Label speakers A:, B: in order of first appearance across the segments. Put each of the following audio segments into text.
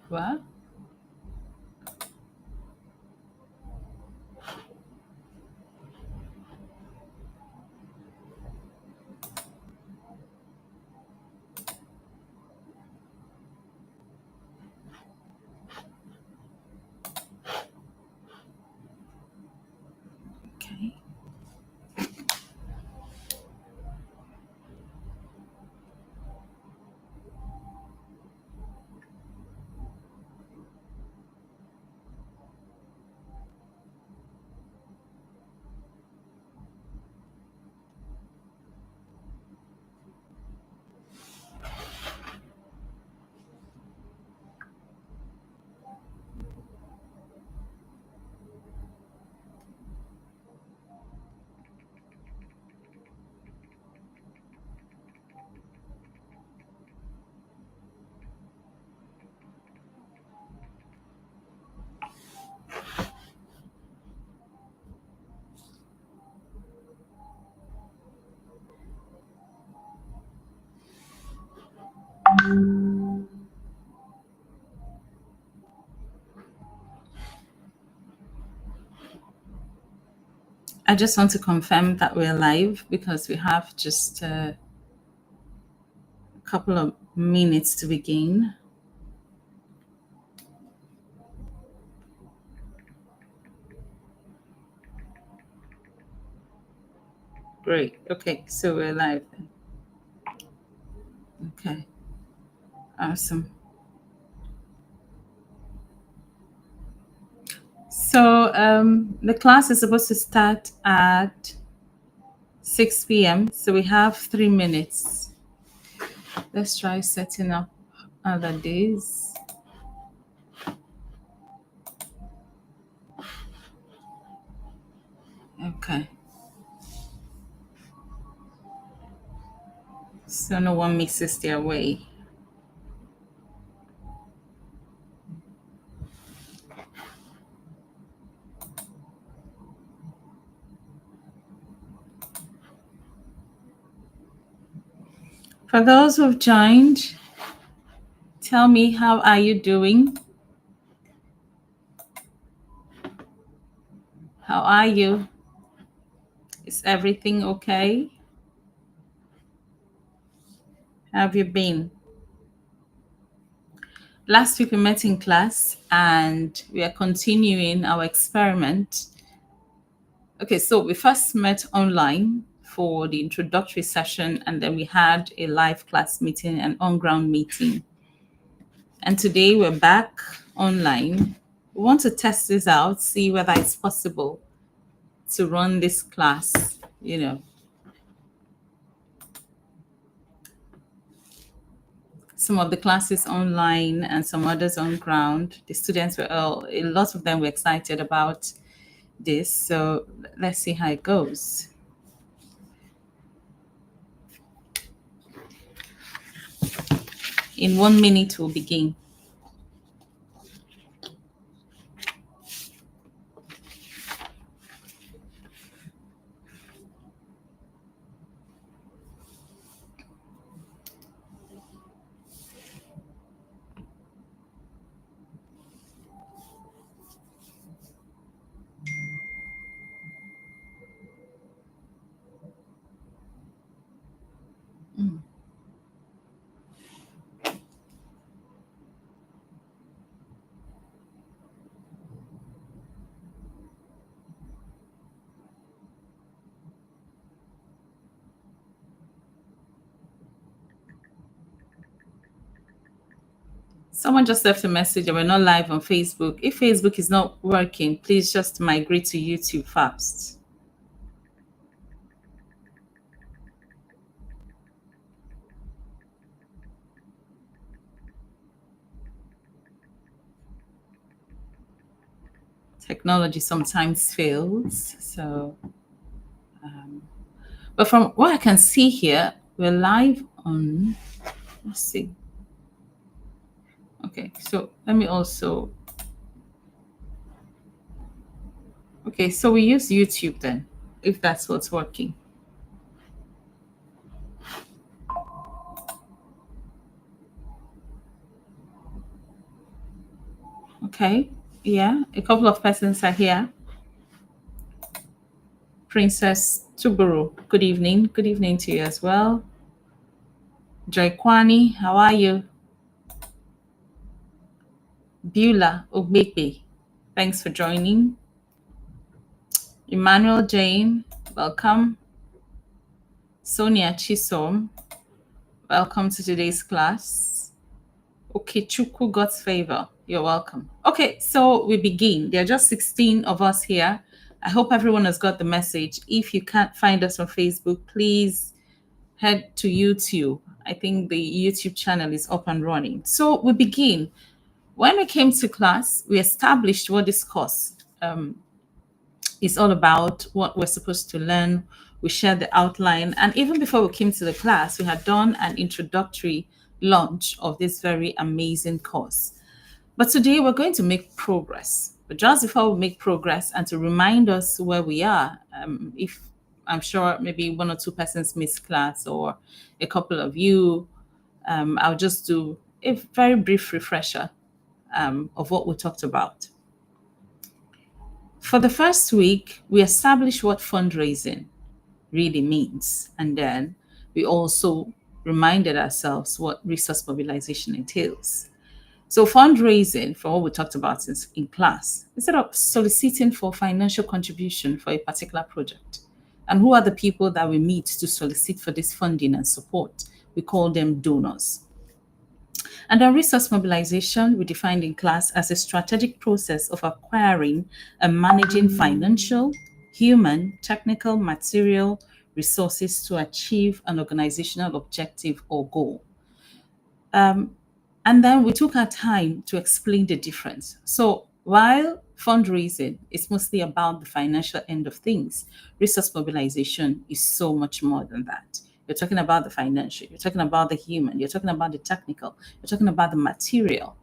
A: What? Okay. I just want to confirm that we're live because we have just a couple of minutes to begin. Great. Okay, so we're live then. Okay, awesome. So the class is supposed to start at 6 p.m. So we have 3 minutes. Let's try setting up other days. Okay. So no one misses their way. For those who've joined, tell me, how are you doing? How are you? Is everything okay? How have you been? Last week we met in class and we are continuing our experiment. Okay, so we first met online for the introductory session, and then we had a live class meeting, an on-ground meeting. And today we're back online. We want to test this out, see whether it's possible to run this class, some of the classes online and some others on ground. The students were a lot of them were excited about this. So let's see how it goes. In 1 minute, we'll begin. Someone just left a message that we're not live on Facebook. If Facebook is not working, please just migrate to YouTube first. Technology sometimes fails. So, but from what I can see here, we're live on, let's see. Okay, so let me also, okay, so we use YouTube then, if that's what's working. Okay. Yeah, a couple of persons are here. Princess Tuburu, good evening. Good evening to you as well. Joy Kwani, how are you? Beulah Ogbekbe, thanks for joining. Emmanuel Jane, welcome. Sonia Chisom, welcome to today's class. Okechukwu, God's favor, you're welcome. Okay, so we begin. There are just 16 of us here. I hope everyone has got the message. If you can't find us on Facebook, please head to YouTube. I think the YouTube channel is up and running. So we begin. When we came to class, we established what this course is all about, what we're supposed to learn. We shared the outline. And even before we came to the class, we had done an introductory launch of this very amazing course. But today we're going to make progress. But just before we make progress and to remind us where we are, if I'm sure maybe one or two persons missed class or a couple of you, I'll just do a very brief refresher of what we talked about. For the first week, we established what fundraising really means. And then we also reminded ourselves what resource mobilization entails. So fundraising, for what we talked about in class, instead of soliciting for financial contribution for a particular project, and who are the people that we meet to solicit for this funding and support? We call them donors. And then resource mobilization, we defined in class as a strategic process of acquiring and managing financial, human, technical, material resources to achieve an organizational objective or goal. And then we took our time to explain the difference. So while fundraising is mostly about the financial end of things, resource mobilization is so much more than that. You're talking about the financial, you're talking about the human, you're talking about the technical, you're talking about the material.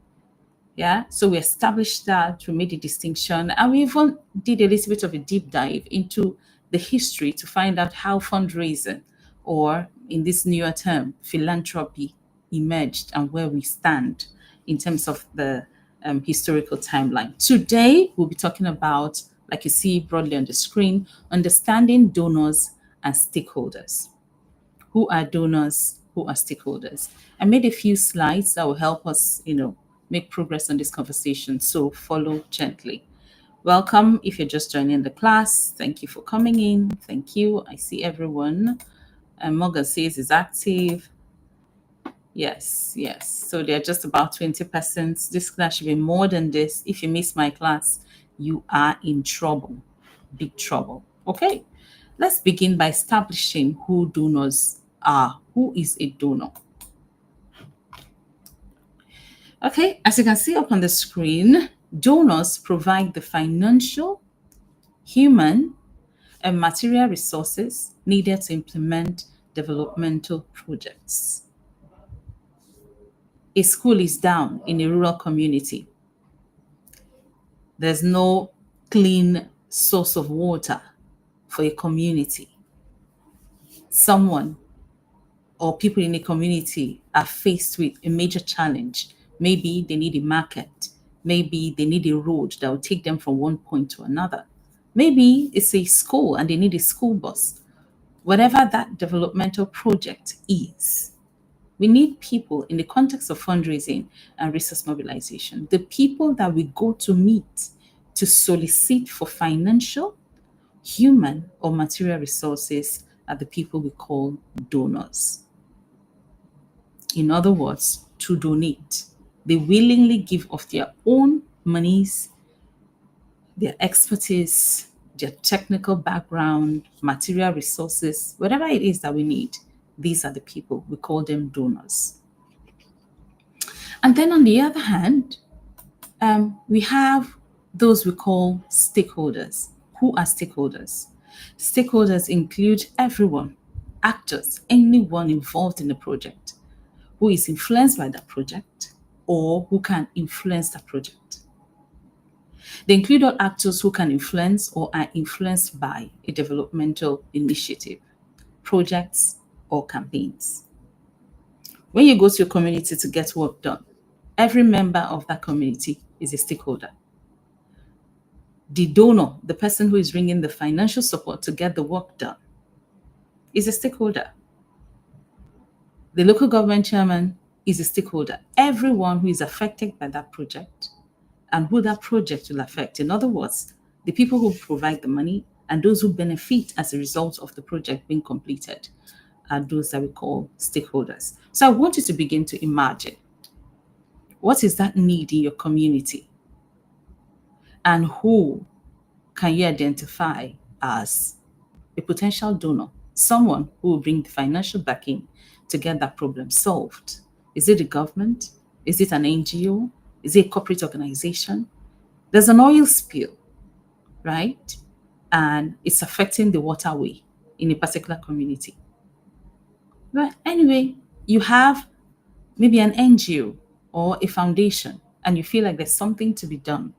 A: Yeah, so we established that, we made a distinction, and we even did a little bit of a deep dive into the history to find out how fundraising, or in this newer term, philanthropy, emerged and where we stand in terms of the historical timeline. Today, we'll be talking about, like you see broadly on the screen, understanding donors and stakeholders. Who are donors? Who are stakeholders? I made a few slides that will help us, make progress on this conversation. So follow gently. Welcome if you're just joining the class. Thank you for coming in. Thank you. I see everyone. Morgan says is active. Yes. So there are just about 20%. This class should be more than this. If you miss my class, you are in trouble. Big trouble. Okay. Let's begin by establishing who donors are. Who is a donor? Okay, as you can see up on the screen, donors provide the financial, human, and material resources needed to implement developmental projects. A school is down in a rural community. There's no clean source of water for a community. Someone or people in a community are faced with a major challenge. Maybe they need a market. Maybe they need a road that will take them from one point to another. Maybe it's a school and they need a school bus. Whatever that developmental project is, we need people in the context of fundraising and resource mobilization, the people that we go to meet to solicit for financial, human, or material resources are the people we call donors. In other words, to donate. They willingly give of their own monies, their expertise, their technical background, material resources, whatever it is that we need. These are the people. We call them donors. And then on the other hand, we have those we call stakeholders. Who are stakeholders? Stakeholders include everyone, actors, anyone involved in the project, who is influenced by that project or who can influence that project. They include all actors who can influence or are influenced by a developmental initiative, projects, or campaigns. When you go to your community to get work done, every member of that community is a stakeholder. The donor, the person who is bringing the financial support to get the work done, is a stakeholder. The local government chairman is a stakeholder. Everyone who is affected by that project and who that project will affect. In other words, the people who provide the money and those who benefit as a result of the project being completed are those that we call stakeholders. So I want you to begin to imagine, what is that need in your community? And who can you identify as a potential donor, someone who will bring the financial backing to get that problem solved? Is it the government? Is it an NGO? Is it a corporate organization? There's an oil spill, right? And it's affecting the waterway in a particular community. But anyway, you have maybe an NGO or a foundation, and you feel like there's something to be done.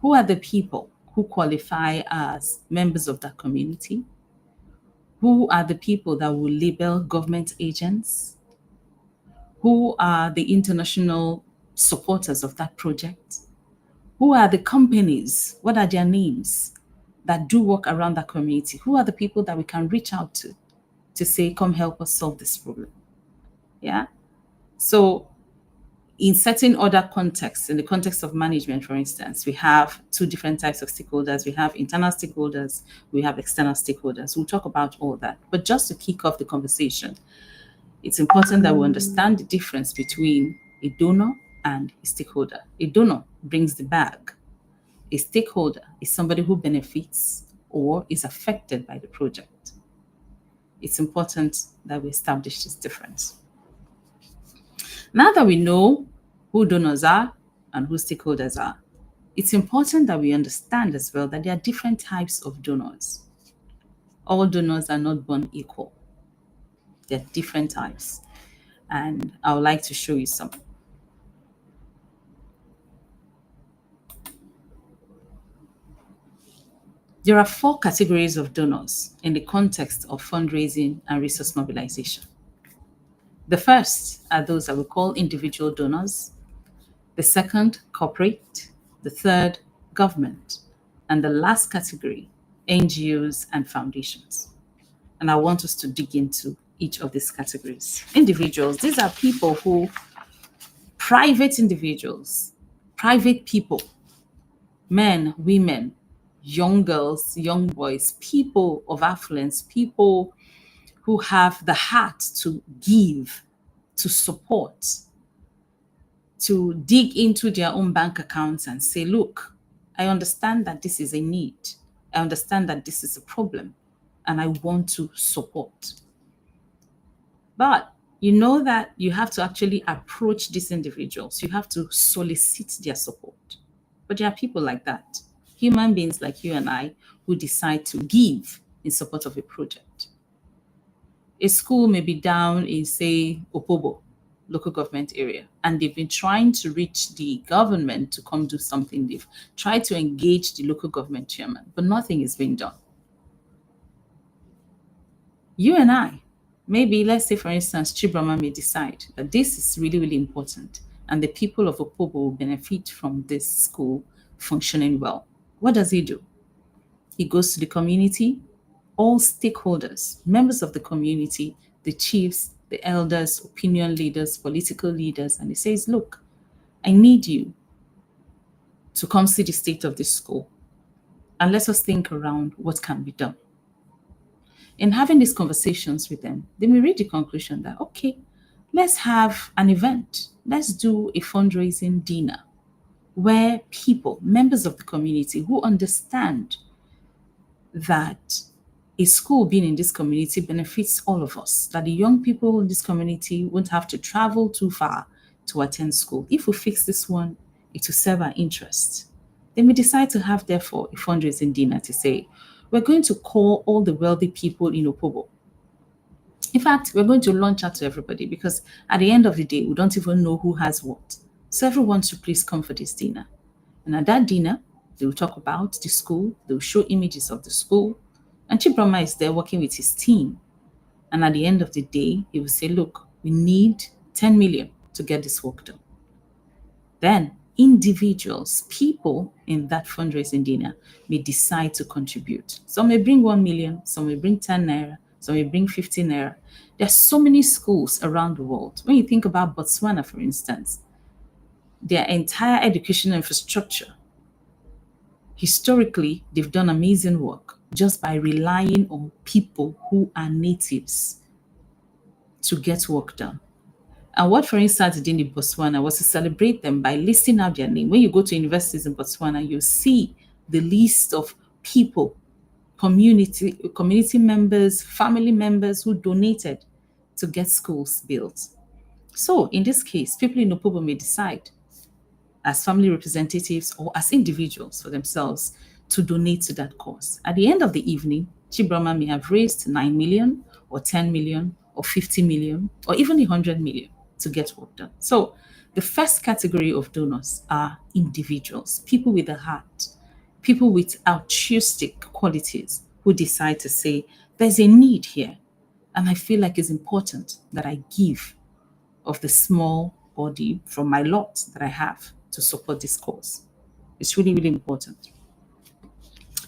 A: Who are the people who qualify as members of that community? Who are the people that will label government agents? Who are the international supporters of that project? Who are the companies? What are their names that do work around that community? Who are the people that we can reach out to say, come help us solve this problem? Yeah. So in certain other contexts, in the context of management, for instance, we have two different types of stakeholders. We have internal stakeholders, we have external stakeholders. We'll talk about all that. But just to kick off the conversation, it's important that we understand the difference between a donor and a stakeholder. A donor brings the bag. A stakeholder is somebody who benefits or is affected by the project. It's important that we establish this difference. Now that we know who donors are and who stakeholders are, it's important that we understand as well that there are different types of donors. All donors are not born equal. There are different types. And I would like to show you some. There are 4 categories of donors in the context of fundraising and resource mobilization. The first are those that we call individual donors. The second, corporate. The third, government. And the last category, NGOs and foundations. And I want us to dig into each of these categories. Individuals, these are people who, private individuals, private people, men, women, young girls, young boys, people of affluence, people who have the heart to give, to support, to dig into their own bank accounts and say, look, I understand that this is a need. I understand that this is a problem, and I want to support. But you know that you have to actually approach these individuals. You have to solicit their support. But there are people like that, human beings like you and I, who decide to give in support of a project. A school may be down in, say, Opobo, local government area, and they've been trying to reach the government to come do something. They've tried to engage the local government chairman, but nothing is being done. You and I, maybe, let's say, for instance, Chibrama may decide that this is really, really important, and the people of Opobo will benefit from this school functioning well. What does he do? He goes to the community, all stakeholders, members of the community, the chiefs, the elders, opinion leaders, political leaders, and he says, look, I need you to come see the state of this school, and let us think around what can be done. In having these conversations with them, they may reach the conclusion that, okay, let's have an event. Let's do a fundraising dinner where people, members of the community who understand that a school being in this community benefits all of us, that the young people in this community won't have to travel too far to attend school. If we fix this one, it will serve our interest. They may decide to have, therefore, a fundraising dinner to say, we're going to call all the wealthy people in Opobo. In fact, we're going to launch out to everybody, because at the end of the day, we don't even know who has what. So everyone should please come for this dinner. And at that dinner, they will talk about the school, they will show images of the school, and Chibrama is there working with his team. And at the end of the day, he will say, look, we need 10 million to get this work done. Then individuals, people in that fundraising dinner may decide to contribute. Some may bring 1 million, some may bring 10 naira, some may bring 15 naira. There are so many schools around the world. When you think about Botswana, for instance, their entire educational infrastructure, historically, they've done amazing work just by relying on people who are natives to get work done. And what, for instance, did in Botswana was to celebrate them by listing out their name. When you go to universities in Botswana, you see the list of people, community members, family members who donated to get schools built. So in this case, people in Opobo may decide as family representatives or as individuals for themselves to donate to that cause. At the end of the evening, Chibroma may have raised 9 million or 10 million or 50 million or even 100 million to get work done. So the first category of donors are individuals, people with a heart, people with altruistic qualities who decide to say, there's a need here, and I feel like it's important that I give of the small body from my lot that I have to support this cause. It's really, really important.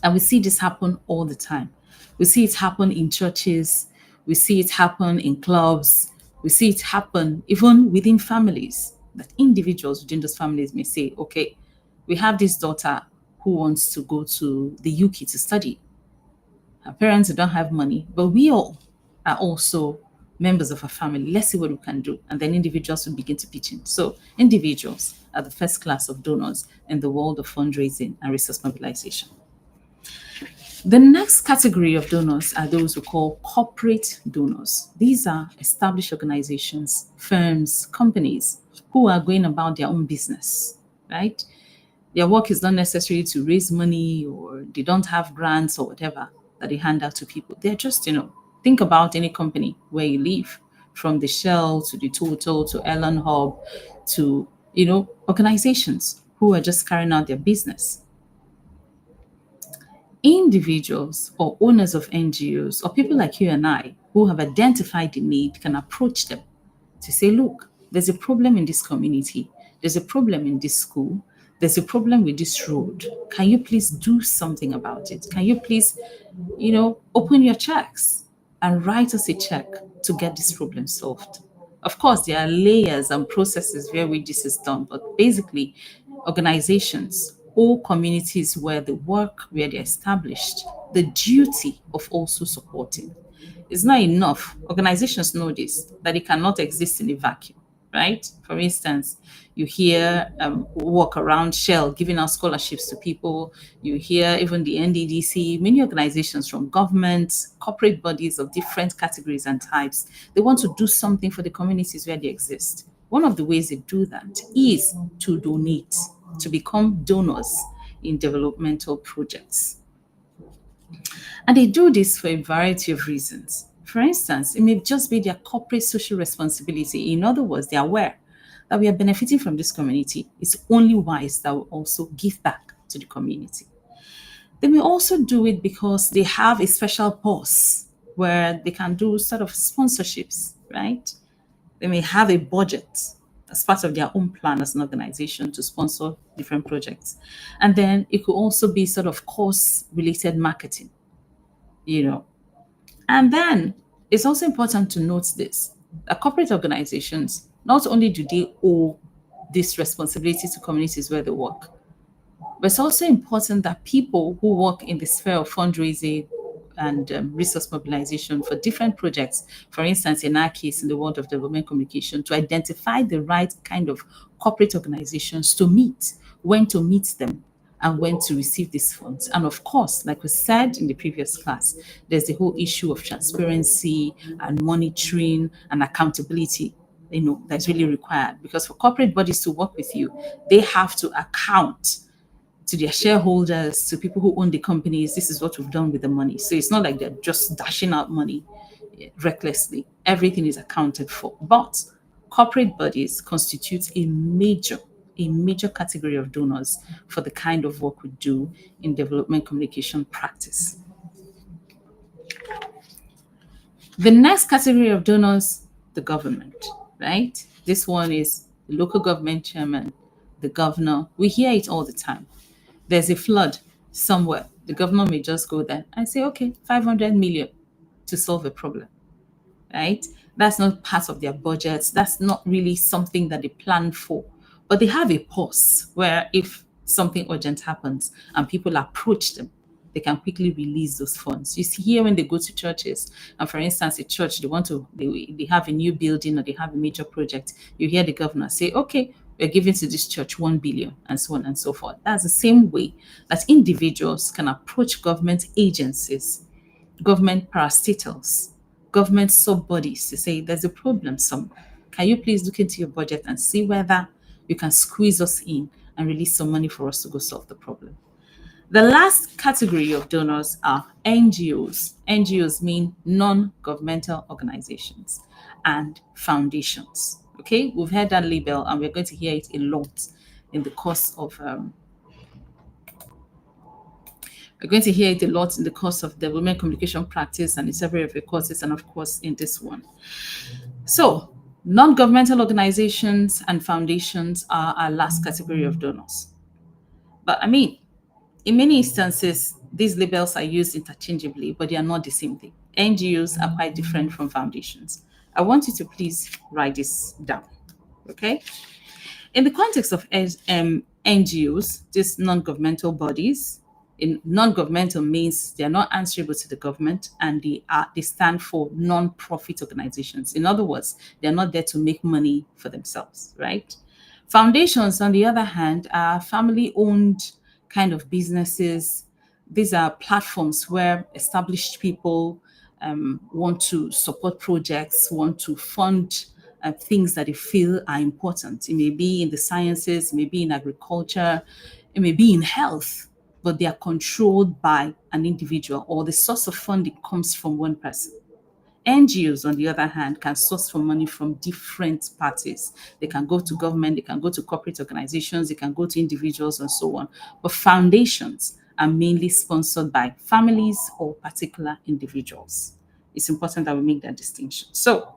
A: And we see this happen all the time. We see it happen in churches, we see it happen in clubs, we see it happen even within families, that individuals within those families may say, okay, we have this daughter who wants to go to the UK to study. Her parents don't have money, but we all are also members of a family. Let's see what we can do. And then individuals will begin to pitch in. So individuals are the first class of donors in the world of fundraising and resource mobilization. The next category of donors are those we call corporate donors. These are established organizations, firms, companies who are going about their own business, right? Their work is not necessarily to raise money, or they don't have grants or whatever that they hand out to people. They're just, think about any company where you live, from the Shell to the Total to Ellen Hub to, organizations who are just carrying out their business. Individuals or owners of NGOs or people like you and I who have identified the need can approach them to say, look, there's a problem in this community. There's a problem in this school. There's a problem with this road. Can you please do something about it? Can you please, open your checks and write us a check to get this problem solved? Of course, there are layers and processes where which this is done, but basically, organizations or communities where they work, where they're established, the duty of also supporting. It's not enough. Organizations know this, that it cannot exist in a vacuum, right? For instance, you hear walk around Shell giving out scholarships to people. You hear even the NDDC, many organizations from government, corporate bodies of different categories and types. They want to do something for the communities where they exist. One of the ways they do that is to donate, to become donors in developmental projects. And they do this for a variety of reasons. For instance, it may just be their corporate social responsibility. In other words, they are aware that we are benefiting from this community. It's only wise that we also give back to the community. They may also do it because they have a special purse where they can do sort of sponsorships, right? They may have a budget as part of their own plan as an organization to sponsor different projects. And then it could also be sort of course-related marketing, And then it's also important to note this, that corporate organizations, not only do they owe this responsibility to communities where they work, but it's also important that people who work in the sphere of fundraising and resource mobilization for different projects, for instance, in our case, in the world of development communication, to identify the right kind of corporate organizations to meet, when to meet them, and when to receive these funds. And of course, like we said in the previous class, there's the whole issue of transparency and monitoring and accountability, that's really required. Because for corporate bodies to work with you, they have to account to their shareholders, to people who own the companies. This is what we've done with the money. So it's not like they're just dashing out money recklessly. Everything is accounted for. But corporate bodies constitute a major category of donors for the kind of work we do in development communication practice. The next category of donors, the government, right? This one is the local government chairman, the governor. We hear it all the time. There's a flood somewhere. The governor may just go there and say, okay, 500 million to solve a problem, right? That's not part of their budgets. That's not really something that they plan for. But they have a pause where if something urgent happens and people approach them, they can quickly release those funds. You see here when they go to churches, and for instance, a church, they have a new building or they have a major project, you hear the governor say, okay, we're giving to this church 1 billion and so on and so forth. That's the same way that individuals can approach government agencies, government parastatals, government sub bodies to say there's a problem somewhere. Can you please look into your budget and see whether you can squeeze us in and release some money for us to go solve the problem? The last category of donors are NGOs. NGOs mean non-governmental organizations and foundations. Okay, we've heard that label and we're going to hear it a lot in the course of we're going to hear it a lot in the course of development communication practice and in several of the courses, and of course in this one. So, non-governmental organizations and foundations are our last category of donors. But I mean, in many instances, these labels are used interchangeably, but they are not the same thing. NGOs are quite different from foundations. I want you to please write this down, okay? In the context of NGOs, these non-governmental bodies, in non-governmental means they are not answerable to the government and they stand for non-profit organizations. In other words, they're not there to make money for themselves, right? Foundations, on the other hand, are family-owned kind of businesses. These are platforms where established people want to support projects, want to fund things that they feel are important. It may be in the sciences, it may be in agriculture, it may be in health, but they are controlled by an individual or the source of funding comes from one person. NGOs, on the other hand, can source for money from different parties. They can go to government, they can go to corporate organizations, they can go to individuals and so on. But foundations are mainly sponsored by families or particular individuals. It's important that we make that distinction. So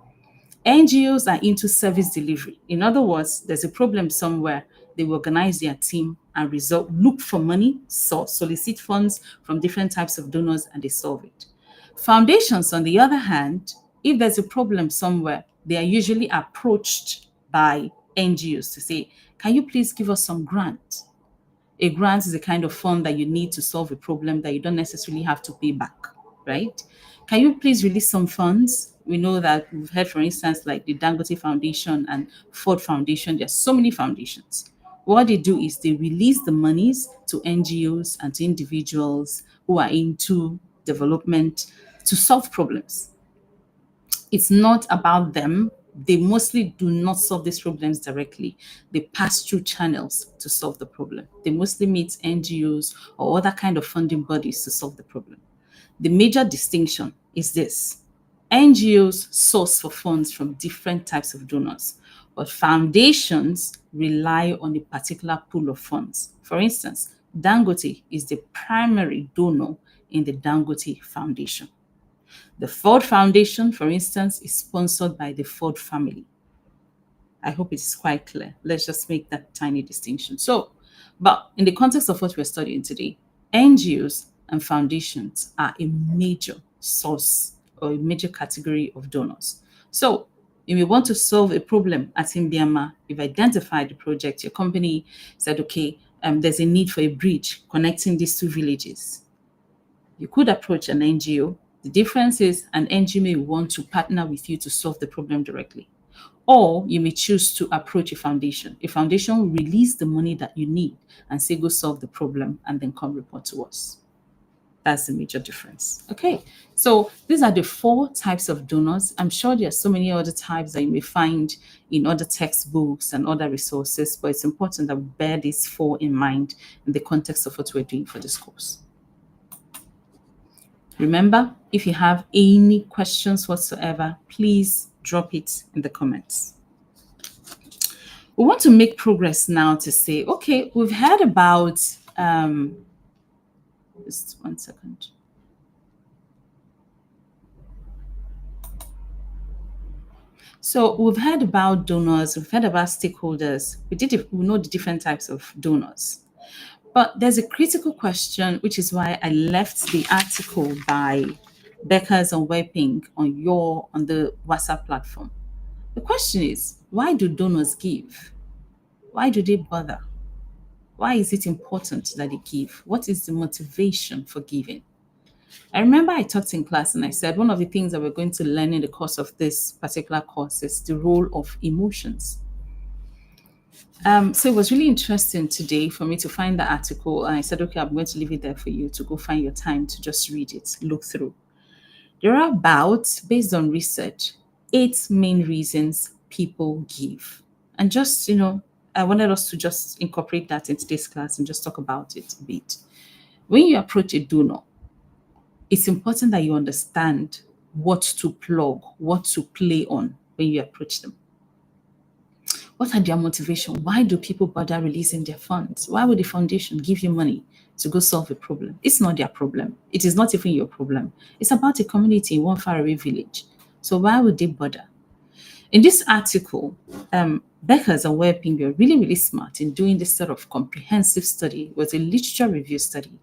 A: NGOs are into service delivery. In other words, there's a problem somewhere, they will organize their team and look for money, solicit funds from different types of donors, and they solve it. Foundations, on the other hand, if there's a problem somewhere, they are usually approached by NGOs to say, can you please give us some grant? A grant is a kind of fund that you need to solve a problem that you don't necessarily have to pay back, right? Can you please release some funds? We know that we've heard, for instance, like the Dangote Foundation and Ford Foundation. There's so many foundations. What they do is they release the monies to NGOs and to individuals who are into development to solve problems. It's not about them. They mostly do not solve these problems directly. They pass through channels to solve the problem. They mostly meet NGOs or other kind of funding bodies to solve the problem. The major distinction is this. NGOs source for funds from different types of donors, but foundations rely on a particular pool of funds. For instance, Dangote is the primary donor in the Dangote Foundation. The Ford Foundation, for instance, is sponsored by the Ford family. I hope it's quite clear. Let's just make that tiny distinction. So, but in the context of what we're studying today, NGOs and foundations are a major source or a major category of donors. So, you may want to solve a problem at Imbiama. You've identified the project. Your company said, okay, there's a need for a bridge connecting these two villages. You could approach an NGO. The difference is an NGO may want to partner with you to solve the problem directly. Or you may choose to approach a foundation. A foundation will release the money that you need and say, go solve the problem and then come report to us. That's the major difference. Okay, so these are the 4 types of donors. I'm sure there are so many other types that you may find in other textbooks and other resources, but it's important that we bear these 4 in mind in the context of what we're doing for this course. Remember, if you have any questions whatsoever, please drop it in the comments. We want to make progress now to say, okay, we've heard about, just one second. So we've heard about donors, we've heard about stakeholders. We know the different types of donors. But there's a critical question, which is why I left the article by Beckers and Wepping on the WhatsApp platform. The question is, why do donors give? Why do they bother? Why is it important that they give? What is the motivation for giving? I remember I talked in class and I said one of the things that we're going to learn in the course of this particular course is the role of emotions. So it was really interesting today for me to find the article, and I said, okay, I'm going to leave it there for you to go find your time to just read it, look through. There are about, based on research, 8 main reasons people give. And just, I wanted us to just incorporate that into this class and just talk about it a bit. When you approach a donor, it's important that you understand what to plug, what to play on when you approach them. What are their motivation? Why do people bother releasing their funds? Why would the foundation give you money to go solve a problem? It's not their problem. It is not even your problem. It's about a community in one faraway village. So why would they bother? In this article, Beckers and Wepping were really, really smart in doing this sort of comprehensive study. It was a literature review study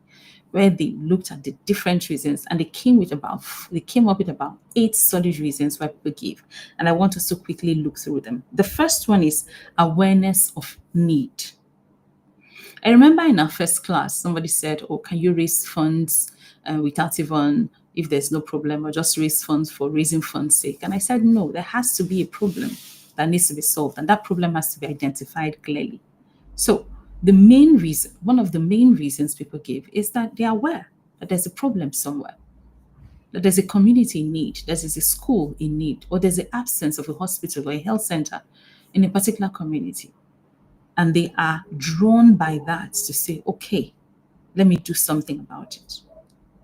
A: where they looked at the different reasons and they came up with about 8 solid reasons why people give. And I want us to quickly look through them. The first one is awareness of need. I remember in our first class, somebody said, oh, can you raise funds without even, if there's no problem, or just raise funds for raising funds sake? And I said, no, there has to be a problem that needs to be solved. And that problem has to be identified clearly. So one of the main reasons people give is that they are aware that there's a problem somewhere, that there's a community in need, there's a school in need, or there's the absence of a hospital or a health center in a particular community. And they are drawn by that to say, okay, let me do something about it.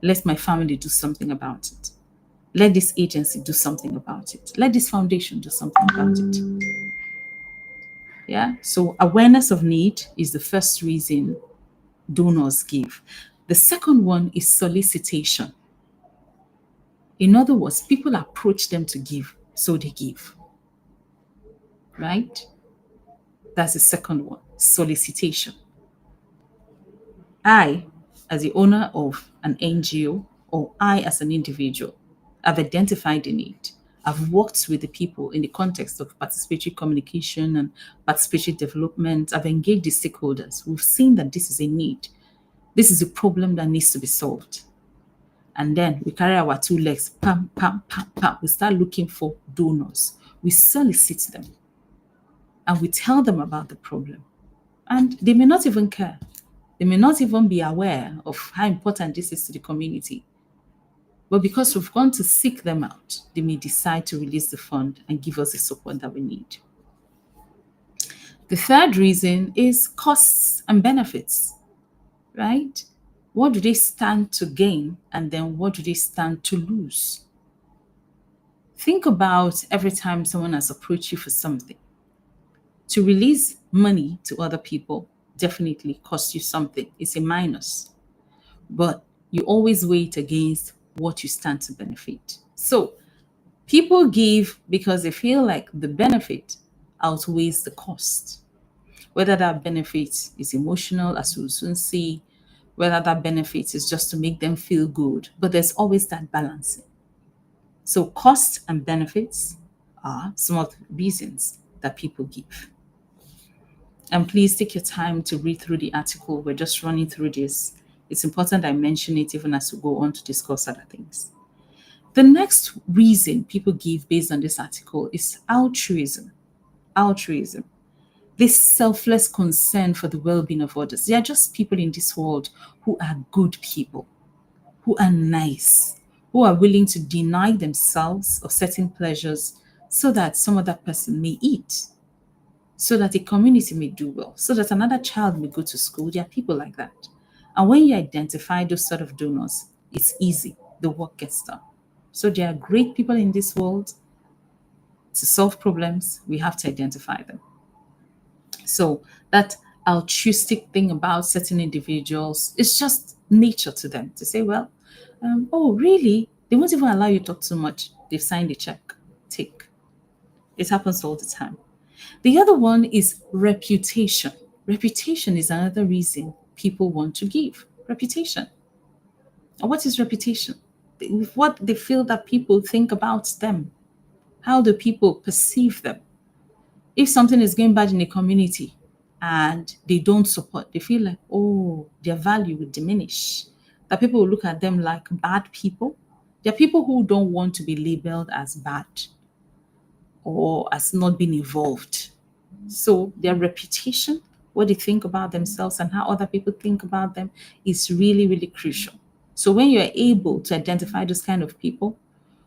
A: Let my family do something about it. Let this agency do something about it. Let this foundation do something about it. Yeah. So awareness of need is the first reason donors give. The second one is solicitation. In other words, people approach them to give, so they give. Right? That's the second one, solicitation. I, as the owner of an NGO, or I, as an individual, have identified the need. I've worked with the people in the context of participatory communication and participatory development. I've engaged the stakeholders. We've seen that this is a need. This is a problem that needs to be solved. And then we carry our 2 legs, pam, pam, pam, pam. We start looking for donors. We solicit them. And we tell them about the problem. And they may not even care. They may not even be aware of how important this is to the community. But because we've gone to seek them out, they may decide to release the fund and give us the support that we need. The third reason is costs and benefits, right? What do they stand to gain? And then what do they stand to lose? Think about every time someone has approached you for something. To release money to other people definitely costs you something. It's a minus. But you always weigh it against what you stand to benefit. So people give because they feel like the benefit outweighs the cost. Whether that benefit is emotional, as we'll soon see, whether that benefit is just to make them feel good, but there's always that balancing. So costs and benefits are some of the reasons that people give. And please take your time to read through the article. We're just running through this. It's important I mention it even as we go on to discuss other things. The next reason people give based on this article is altruism. Altruism. This selfless concern for the well-being of others. They are just people in this world who are good people, who are nice, who are willing to deny themselves of certain pleasures so that some other person may eat, so that a community may do well, so that another child may go to school. There are people like that. And when you identify those sort of donors, it's easy. The work gets done. So there are great people in this world. To solve problems, we have to identify them. So that altruistic thing about certain individuals, it's just nature to them to say, well, oh, really? They won't even allow you to talk too much. They've signed the check. Take. It happens all the time. The other one is reputation. Reputation is another reason people want to give. Reputation. And what is reputation? What they feel that people think about them. How do people perceive them? If something is going bad in a community and they don't support, they feel like, oh, their value will diminish. That people will look at them like bad people. There are people who don't want to be labeled as bad or as not being involved. So their reputation, what they think about themselves and how other people think about them is really, really crucial. So when you're able to identify those kind of people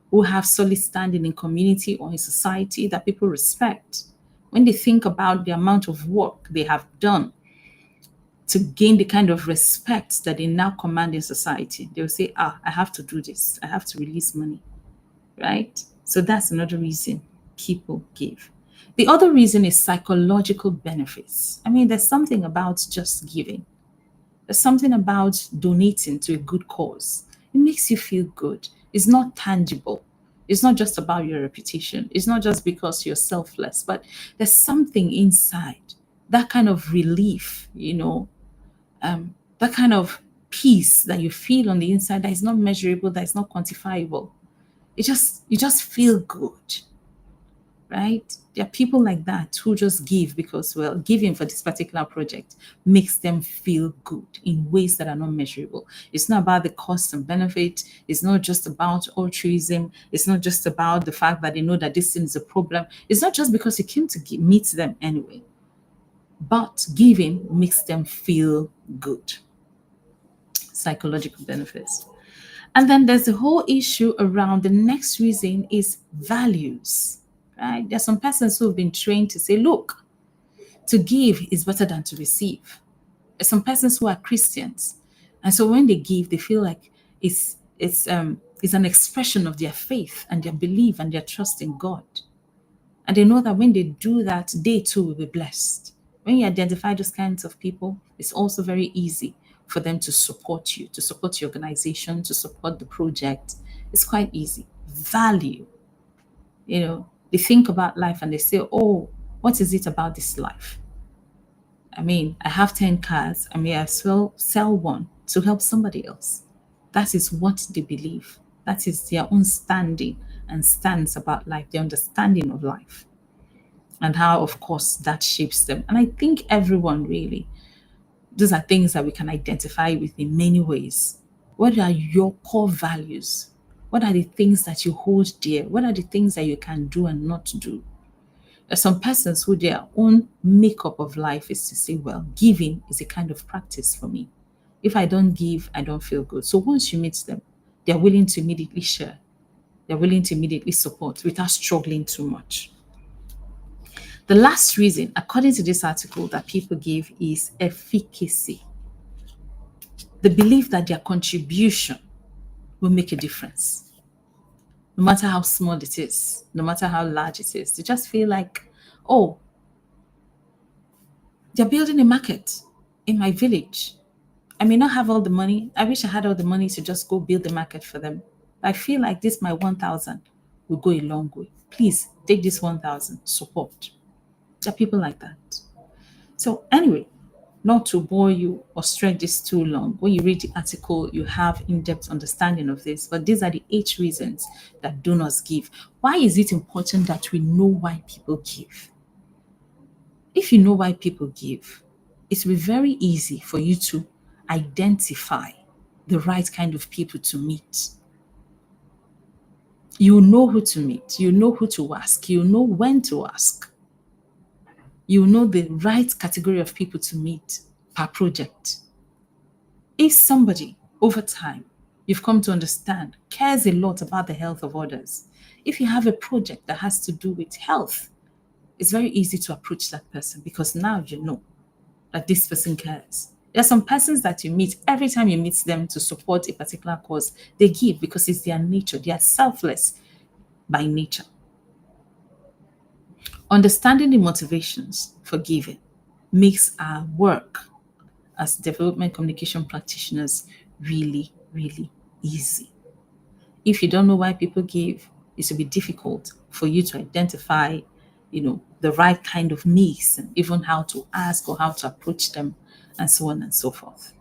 A: who have solid standing in community or in society that people respect, when they think about the amount of work they have done to gain the kind of respect that they now command in society, they'll say, I have to do this. I have to release money, right? So that's another reason people give. The other reason is psychological benefits. I mean, there's something about just giving. There's something about donating to a good cause. It makes you feel good. It's not tangible. It's not just about your reputation. It's not just because you're selfless, but there's something inside, that kind of relief, that kind of peace that you feel on the inside that is not measurable, that is not quantifiable. You just feel good, right? There are people like that who just give because, well, giving for this particular project makes them feel good in ways that are not measurable. It's not about the cost and benefit. It's not just about altruism. It's not just about the fact that they know that this thing is a problem. It's not just because you came to meet them anyway. But giving makes them feel good. Psychological benefits. And then there's the whole issue around the next reason is values, right? There's some persons who have been trained to say, look, to give is better than to receive. There's some persons who are Christians. And so when they give, they feel like it's an expression of their faith and their belief and their trust in God. And they know that when they do that, they too will be blessed. When you identify those kinds of people, it's also very easy for them to support you, to support your organization, to support the project. It's quite easy. Value. They think about life and they say, oh, what is it about this life? I mean, I have 10 cars. I may as well sell one to help somebody else. That is what they believe. That is their own standing and stance about life, their understanding of life, and how, of course, that shapes them. And I think everyone really, those are things that we can identify with in many ways. What are your core values? What are the things that you hold dear? What are the things that you can do and not do? There's some persons who their own makeup of life is to say, well, giving is a kind of practice for me. If I don't give, I don't feel good. So once you meet them, they're willing to immediately share. They're willing to immediately support without struggling too much. The last reason, according to this article, that people give is efficacy. The belief that their contribution will make a difference. No matter how small it is, no matter how large it is, they just feel like, oh, they're building a market in my village. I may not have all the money. I wish I had all the money to just go build the market for them. I feel like this, my 1,000, will go a long way. Please take this 1,000, support. There are people like that. So anyway, not to bore you or stretch this too long, when you read the article, you have in-depth understanding of this. But these are the 8 reasons that donors give. Why is it important that we know why people give? If you know why people give, it will be very easy for you to identify the right kind of people to meet. You know who to meet, you know who to ask, you know when to ask. You know the right category of people to meet per project. If somebody over time you've come to understand cares a lot about the health of others, if you have a project that has to do with health, it's very easy to approach that person because now you know that this person cares. There are some persons that you meet, every time you meet them to support a particular cause, they give because it's their nature. They are selfless by nature. Understanding the motivations for giving makes our work as development communication practitioners really, really easy. If you don't know why people give, it will be difficult for you to identify the right kind of mix, and even how to ask or how to approach them, and so on and so forth.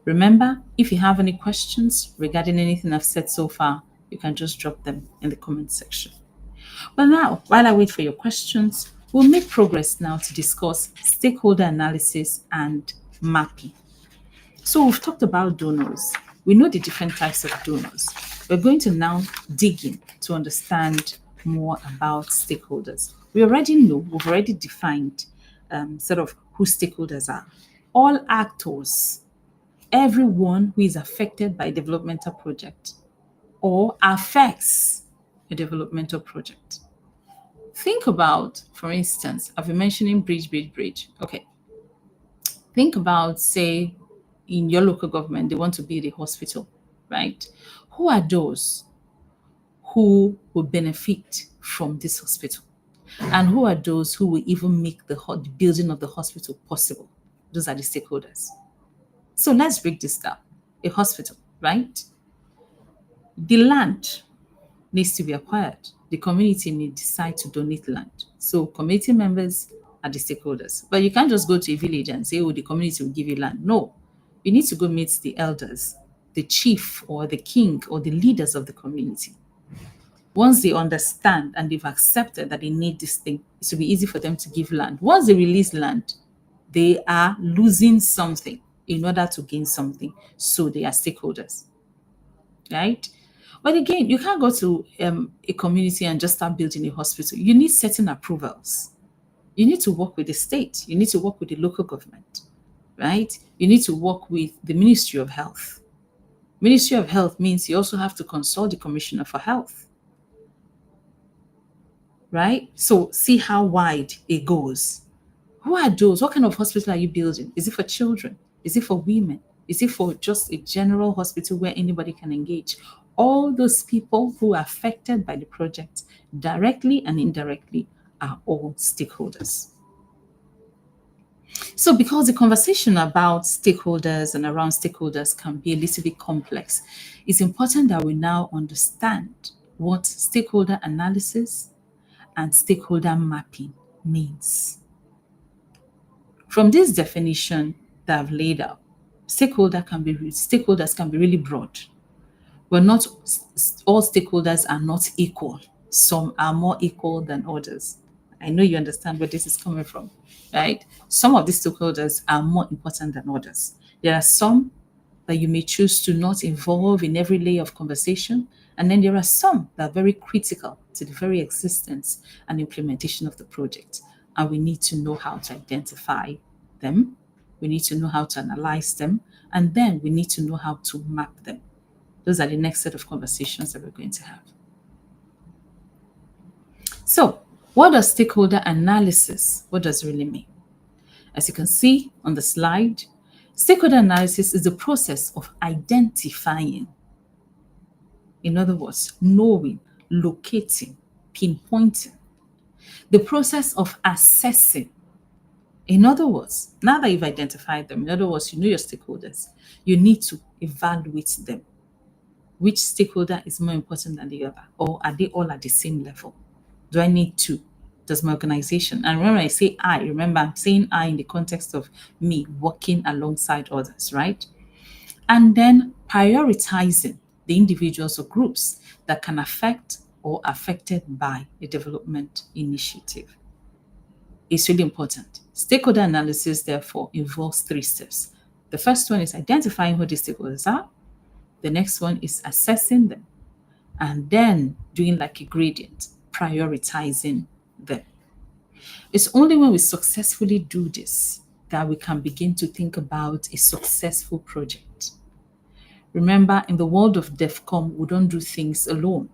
A: Remember, if you have any questions regarding anything I've said so far, you can just drop them in the comment section. But now, while I wait for your questions, we'll make progress now to discuss stakeholder analysis and mapping. So we've talked about donors. We know the different types of donors. We're going to now dig in to understand more about stakeholders. We already know, we've already defined sort of who stakeholders are. All actors, everyone who is affected by a developmental project or affects a developmental project. Think about, for instance, I've been mentioning bridge. Okay. Think about, say, in your local government, they want to build a hospital, right? Who are those who will benefit from this hospital? And who are those who will even make the building of the hospital possible? Those are the stakeholders. So let's break this down. A hospital, right? The land needs to be acquired. The community may decide to donate land. So community members are the stakeholders. But you can't just go to a village and say, oh, the community will give you land. No, you need to go meet the elders, the chief or the king or the leaders of the community. Once they understand and they've accepted that they need this thing, it will be easy for them to give land. Once they release land, they are losing something in order to gain something. So they are stakeholders, right? But again, you can't go to a community and just start building a hospital. You need certain approvals. You need to work with the state. You need to work with the local government, right? You need to work with the Ministry of Health. Ministry of Health means you also have to consult the Commissioner for Health, right? So see how wide it goes. Who are those? What kind of hospital are you building? Is it for children? Is it for women? Is it for just a general hospital where anybody can engage? All those people who are affected by the project, directly and indirectly, are all stakeholders. So because the conversation about stakeholders and around stakeholders can be a little bit complex, it's important that we now understand what stakeholder analysis and stakeholder mapping means. From this definition that I've laid out, stakeholders can be really broad. But not all stakeholders are not equal. Some are more equal than others. I know you understand where this is coming from, right? Some of these stakeholders are more important than others. There are some that you may choose to not involve in every layer of conversation. And then there are some that are very critical to the very existence and implementation of the project. And we need to know how to identify them. We need to know how to analyze them. And then we need to know how to map them. Those are the next set of conversations that we're going to have. So, what does stakeholder analysis, what does it really mean? As you can see on the slide, stakeholder analysis is the process of identifying, in other words, knowing, locating, pinpointing, the process of assessing. In other words, now that you've identified them, in other words, you know your stakeholders, you need to evaluate them. Which stakeholder is more important than the other? Or are they all at the same level? Do I need two? Does my organization, and remember I say I, remember I'm saying I in the context of me working alongside others, right? And then prioritizing the individuals or groups that can affect or affected by a development initiative. It's really important. Stakeholder analysis, therefore, involves 3 steps. The first one is identifying who the stakeholders are. The next one is assessing them, and then doing like a gradient, prioritizing them. It's only when we successfully do this that we can begin to think about a successful project. Remember, in the world of DEFCON, we don't do things alone.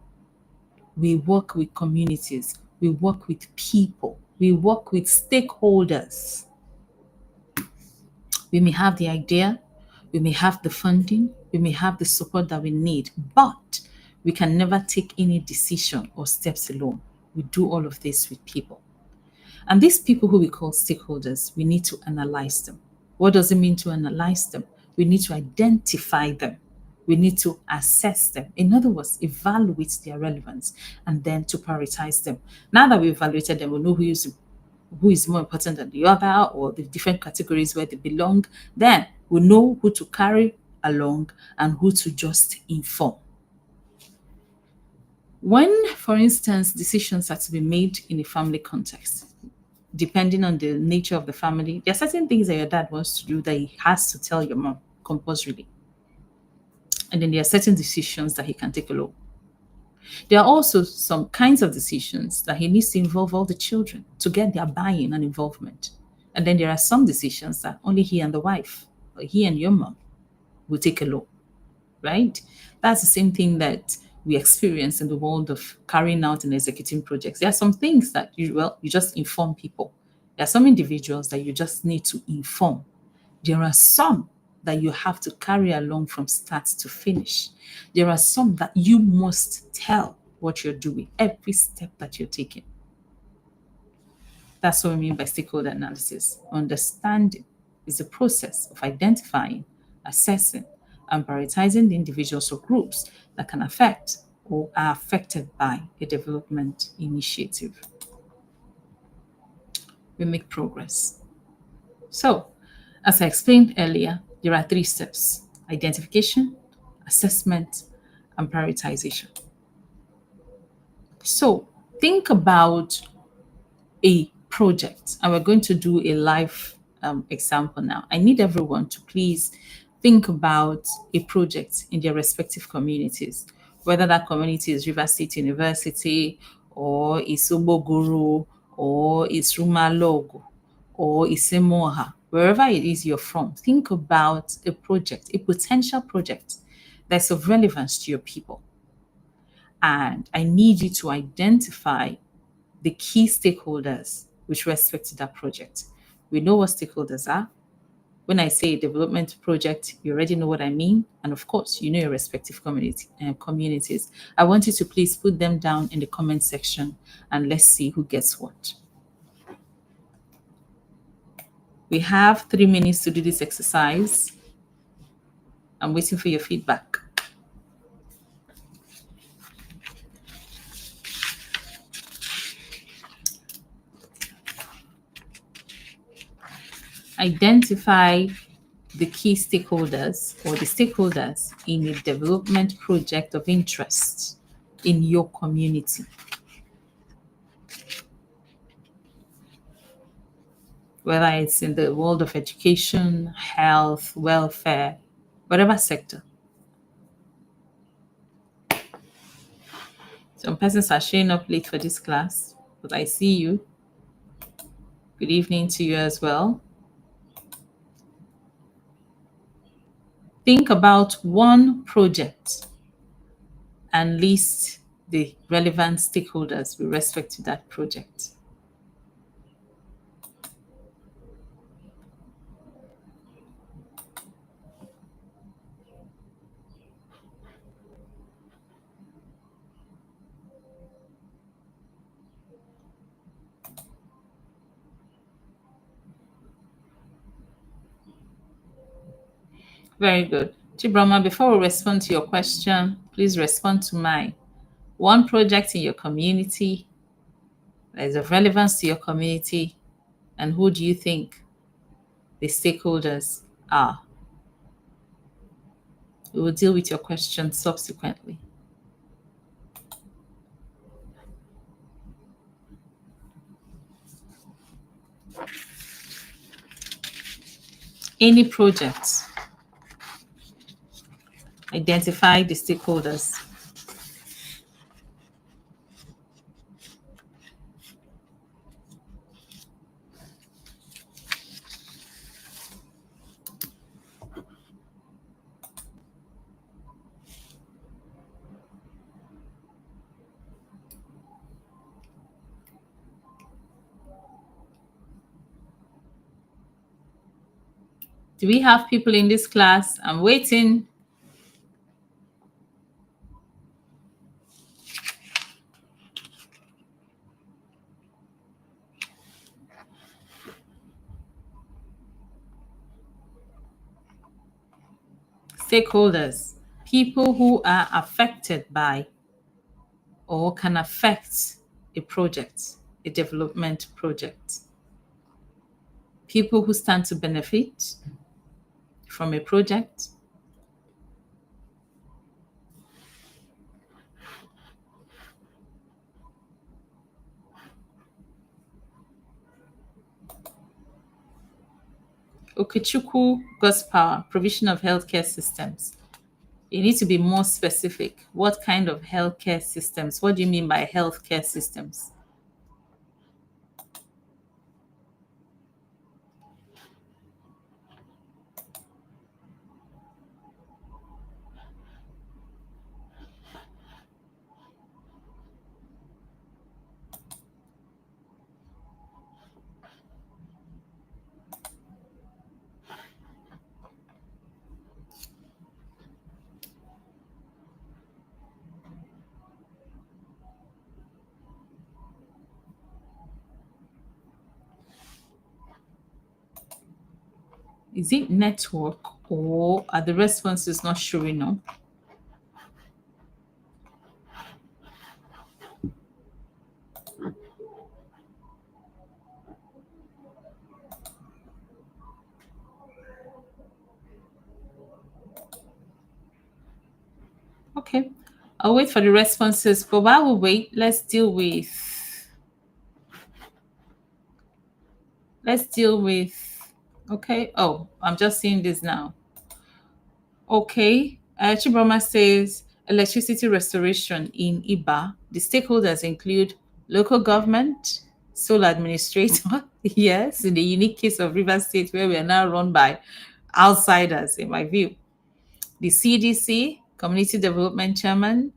A: We work with communities, we work with people, we work with stakeholders. We may have the idea, we may have the funding, we may have the support that we need, but we can never take any decision or steps alone. We do all of this with people. And these people who we call stakeholders, we need to analyze them. What does it mean to analyze them? We need to identify them. We need to assess them. In other words, evaluate their relevance and then to prioritize them. Now that we've evaluated them, we know who is more important than the other or the different categories where they belong. Then we know who to carry along and who to just inform. When, for instance, decisions are to be made in a family context, depending on the nature of the family, there are certain things that your dad wants to do that he has to tell your mom compulsorily. And then there are certain decisions that he can take alone. There are also some kinds of decisions that he needs to involve all the children to get their buy-in and involvement. And then there are some decisions that only he and the wife, or he and your mom, will take alone, right? That's the same thing that we experience in the world of carrying out and executing projects. There are some things that you just inform people. There are some individuals that you just need to inform. There are some that you have to carry along from start to finish. There are some that you must tell what you're doing, every step that you're taking. That's what we mean by stakeholder analysis. Understanding is the process of identifying, assessing, and prioritizing the individuals or groups that can affect or are affected by a development initiative. We make progress. So, as I explained earlier, there are 3 steps: identification, assessment, and prioritization. So, think about a project, and we're going to do a live example now. I need everyone to please think about a project in their respective communities, whether that community is River State University, or is Obogoro, or is Rumalogo, or is Semoha, wherever it is you're from. Think about a project, a potential project that's of relevance to your people. And I need you to identify the key stakeholders with respect to that project. We know what stakeholders are. When I say development project, you already know what I mean. And of course, you know your respective communities. I want you to please put them down in the comment section and let's see who gets what. We have 3 minutes to do this exercise. I'm waiting for your feedback. Identify the key stakeholders or the stakeholders in a development project of interest in your community. Whether it's in the world of education, health, welfare, whatever sector. Some persons are showing up late for this class, but I see you. Good evening to you as well. Think about one project and list the relevant stakeholders with respect to that project. Very good. Chibrama, before we respond to your question, please respond to mine. One project in your community that is of relevance to your community, and who do you think the stakeholders are? We will deal with your question subsequently. Any project, identify the stakeholders. Do we have people in this class? I'm waiting. Stakeholders. People who are affected by or can affect a project, a development project. People who stand to benefit from a project. Okechukwu God's power, provision of healthcare systems. You need to be more specific. What kind of healthcare systems? What do you mean by healthcare systems? Is it network or are the responses not showing up? Okay. I'll wait for the responses, but while we wait, let's deal with okay. Oh, I'm just seeing this now. Okay. Chibroma says electricity restoration in IBA. The stakeholders include local government, sole administrator, yes, in the unique case of Rivers State, where we are now run by outsiders, in my view. The CDC, Community Development Chairman,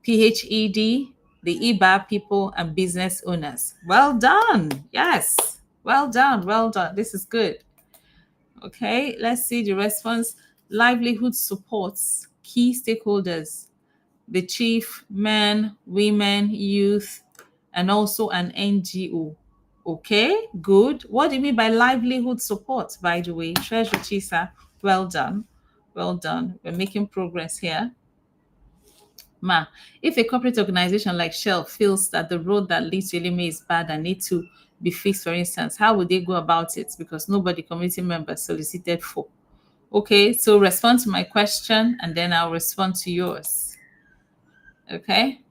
A: PHED, the IBA people, and business owners. Well done. Yes. Well done. Well done. This is good. Okay, let's see the response. Livelihood supports key stakeholders, the chief, men, women, youth, and also an NGO. Okay, good. What do you mean by livelihood support, by the way? Treasure Chisa, well done. Well done. We're making progress here. Ma, if a corporate organization like Shell feels that the road that leads to Elime is bad and need to be fixed, for instance, how would they go about it? Because nobody, community members, solicited for. Okay, so respond to my question and then I'll respond to yours. Okay.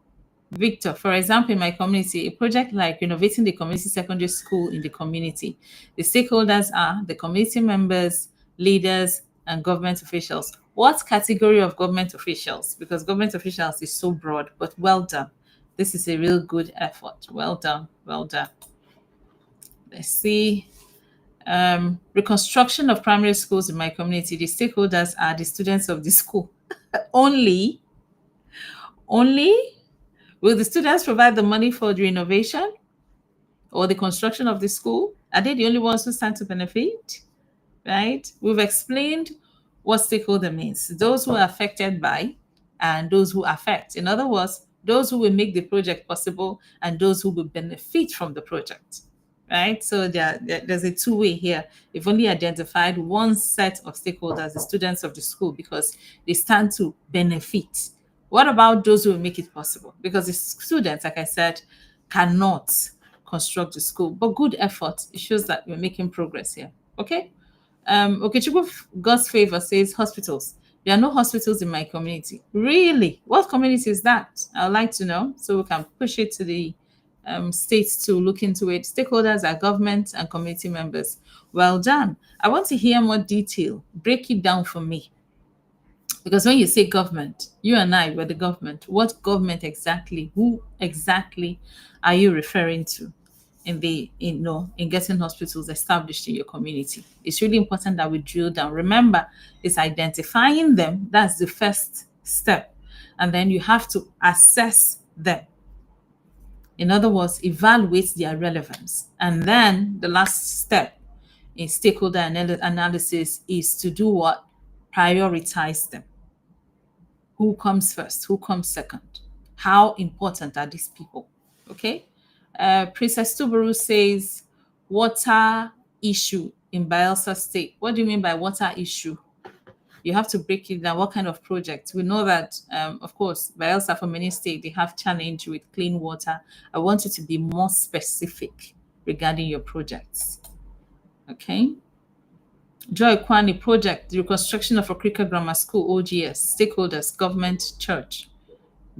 A: Victor, for example, in my community, a project like renovating the community secondary school in the community, the stakeholders are the community members, leaders, and government officials. What category of government officials? Because government officials is so broad, but well done. This is a real good effort. Well done. Well done. Let's see. Reconstruction of primary schools in my community. The stakeholders are the students of the school. Only will the students provide the money for the renovation or the construction of the school? Are they the only ones who stand to benefit? Right? We've explained what stakeholder means. Those who are affected by and those who affect. In other words, those who will make the project possible and those who will benefit from the project. Right? So there's a two-way here. We've only identified one set of stakeholders, the students of the school, because they stand to benefit. What about those who will make it possible? Because the students, like I said, cannot construct the school, but good effort. It shows that we're making progress here. Okay. Okechukwu God's favor says hospitals. There are no hospitals in my community. Really? What community is that? I would like to know so we can push it to the states to look into it. Stakeholders are government and community members. Well done. I want to hear more detail. Break it down for me. Because when you say government, you and I were the government. What government exactly? Who exactly are you referring to in getting hospitals established in your community? It's really important that we drill down. Remember, it's identifying them. That's the first step. And then you have to assess them. In other words, evaluate their relevance. And then the last step in stakeholder analysis is to do what? Prioritize them. Who comes first? Who comes second? How important are these people? Okay. Princess Tubaru says, water issue in Bayelsa State. What do you mean by water issue? You have to break it down. What kind of project? We know that, of course, Bayelsa for many states, they have challenge with clean water. I want you to be more specific regarding your projects. Okay. Joy Kwani project, the reconstruction of a Okrika Grammar School, OGS, stakeholders, government, church.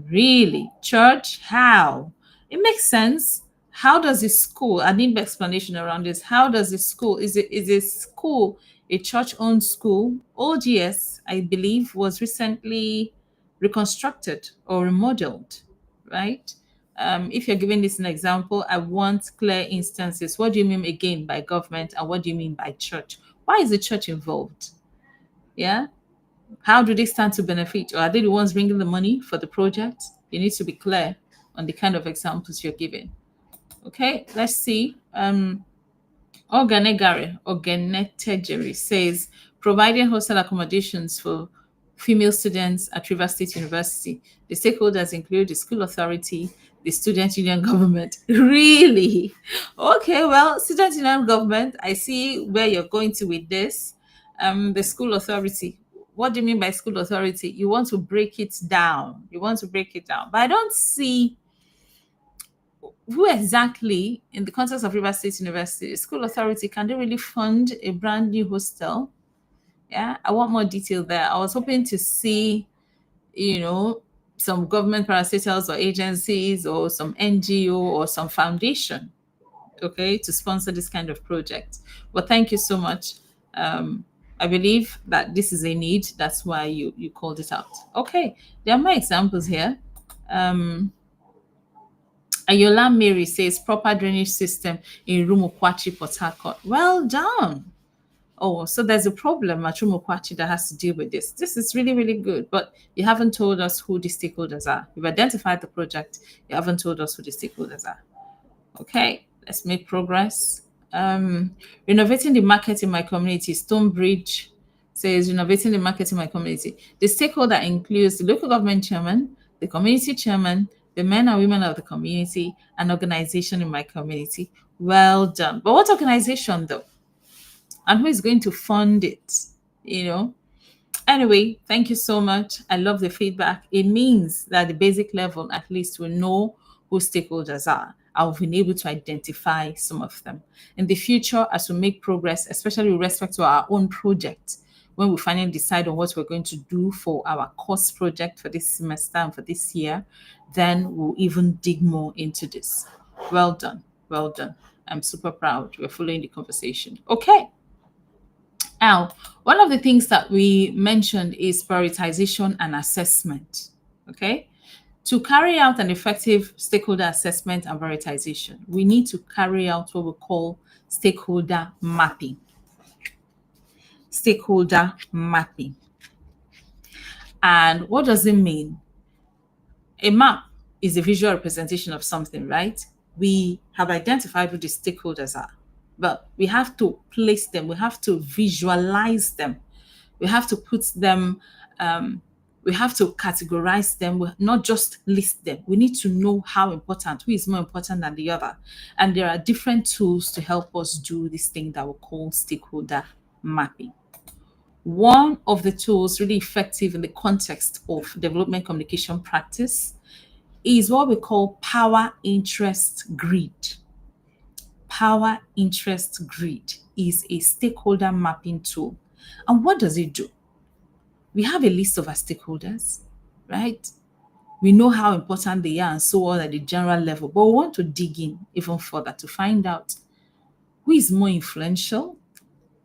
A: Really? Church? How? It makes sense. How does the school, I need explanation around this. How does the school, is a school a church-owned school? OGS, I believe, was recently reconstructed or remodeled, right? If you're giving this an example, I want clear instances. What do you mean again by government, and what do you mean by church? Why is the church involved? Yeah. How do they stand to benefit? Or are they the ones bringing the money for the project? You need to be clear on the kind of examples you're giving. Okay, let's see. Oganetejeri says, providing hostel accommodations for female students at Rivers State University. The stakeholders include the school authority, the student union government. Really? Okay, well, student union government, I see where you're going to with this. The school authority. What do you mean by school authority? You want to break it down. You want to break it down. But I don't see who exactly, in the context of Rivers State University, school authority, can they really fund a brand new hostel? Yeah, I want more detail there. I was hoping to see, some government parastatals or agencies or some NGO or some foundation, okay, to sponsor this kind of project. But thank you so much. I believe that this is a need. That's why you called it out. Okay, there are more examples here. Ayola Mary says proper drainage system in Rumokwachi, Port Harcourt. Well done. Oh, so there's a problem at Rumokwachi that has to deal with this. This is really, really good, but you haven't told us who the stakeholders are. You've identified the project. You haven't told us who the stakeholders are. Okay, let's make progress. Renovating the market in my community. Stonebridge says renovating the market in my community. The stakeholder includes the local government chairman, the community chairman, the men and women of the community, and organization in my community. Well done. But what organization though? And who is going to fund it? Anyway, thank you so much. I love the feedback. It means that at the basic level, at least, we know who stakeholders are. I've been able to identify some of them. In the future, as we make progress, especially with respect to our own project, when we finally decide on what we're going to do for our course project for this semester and for this year, then we'll even dig more into this. Well done. Well done. I'm super proud. We're following the conversation. Okay. Now, one of the things that we mentioned is prioritization and assessment. Okay. To carry out an effective stakeholder assessment and prioritization, we need to carry out what we call stakeholder mapping. Stakeholder mapping. And what does it mean? A map is a visual representation of something, right? We have identified who the stakeholders are, but we have to place them, we have to visualize them, we have to put them, we have to categorize them, not just list them. We need to know how important, who is more important than the other. And there are different tools to help us do this thing that we call stakeholder mapping. One of the tools really effective in the context of development communication practice is what we call power interest grid. Power interest grid is a stakeholder mapping tool. And what does it do? We have a list of our stakeholders, right? We know how important they are and so on at the general level, but we want to dig in even further to find out who is more influential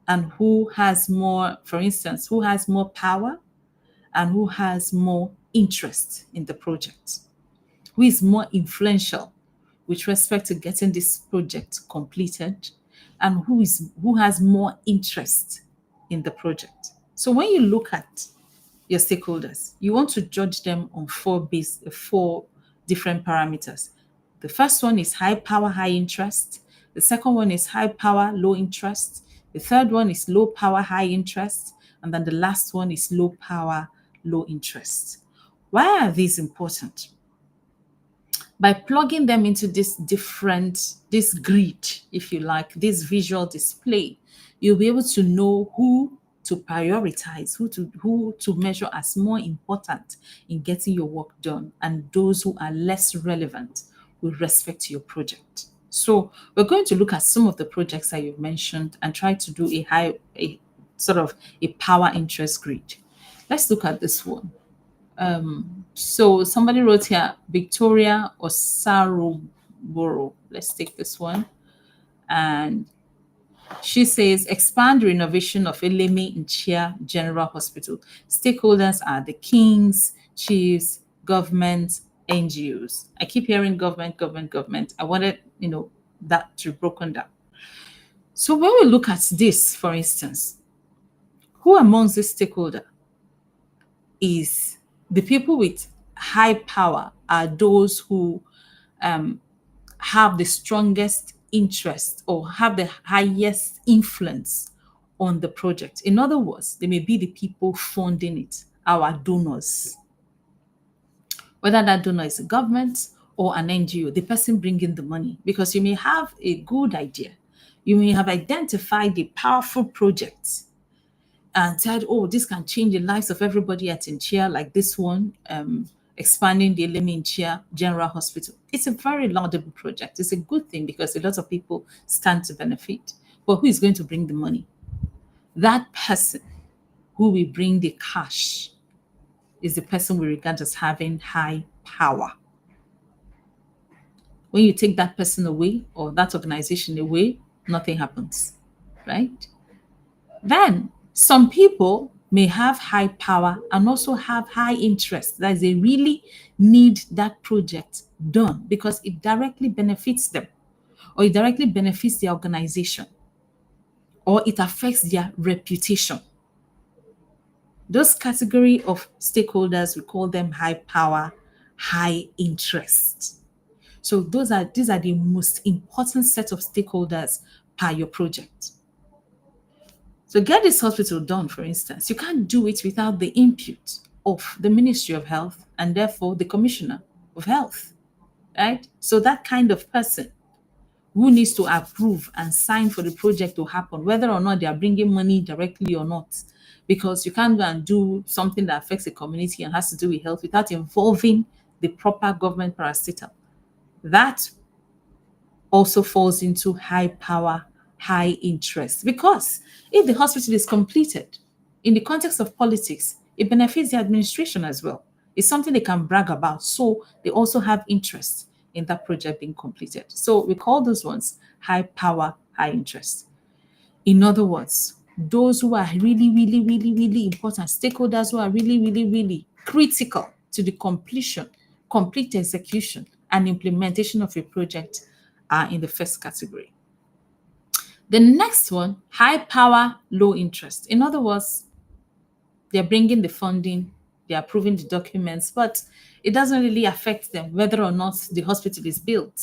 A: and who has more, for instance, who has more power and who has more interest in the project. Who is more influential with respect to getting this project completed, and who has more interest in the project. So when you look at your stakeholders, you want to judge them on four different parameters. The first one is high power, high interest. The second one is high power, low interest. The third one is low power, high interest. And then the last one is low power, low interest. Why are these important? By plugging them into this grid, if you like, this visual display, you'll be able to know who to prioritize, who to measure as more important in getting your work done, and those who are less relevant with respect to your project. So we're going to look at some of the projects that you've mentioned and try to do a sort of a power interest grid. Let's look at this one. So somebody wrote here, Victoria Osaroboro. Let's take this one. And she says, expand renovation of Elemi Nchia General Hospital. Stakeholders are the kings, chiefs, government, NGOs. I keep hearing government, government, government. I wanted, that to be broken down. So when we look at this, for instance, who amongst the stakeholder is the people with high power are those who have the strongest interest or have the highest influence on the project. In other words, they may be the people funding it, our donors. Whether that donor is a government or an NGO, the person bringing the money, because you may have a good idea. You may have identified a powerful project and said, oh, this can change the lives of everybody at Nchia, like this one, expanding the Elemi Nchia General Hospital. It's a very laudable project. It's a good thing because a lot of people stand to benefit. But who is going to bring the money? That person who will bring the cash is the person we regard as having high power. When you take that person away or that organization away, nothing happens, right? Then some people may have high power and also have high interest, that they really need that project done because it directly benefits them, or it directly benefits their organization, or it affects their reputation. Those category of stakeholders, we call them high power, high interest. So these are the most important set of stakeholders per your project. So get this hospital done, for instance. You can't do it without the input of the Ministry of Health and therefore the Commissioner of Health, right? So that kind of person who needs to approve and sign for the project to happen, whether or not they are bringing money directly or not, because you can't go and do something that affects the community and has to do with health without involving the proper government parastatal. That also falls into high power, high interest. Because if the hospital is completed, in the context of politics, it benefits the administration as well. It's something they can brag about. So they also have interest in that project being completed. So we call those ones high power, high interest. In other words, those who are really, really, really, really important, stakeholders who are really, really, really critical to the complete execution and implementation of a project are in the first category. The next one, high power, low interest. In other words, they're bringing the funding, they're approving the documents, but it doesn't really affect them whether or not the hospital is built.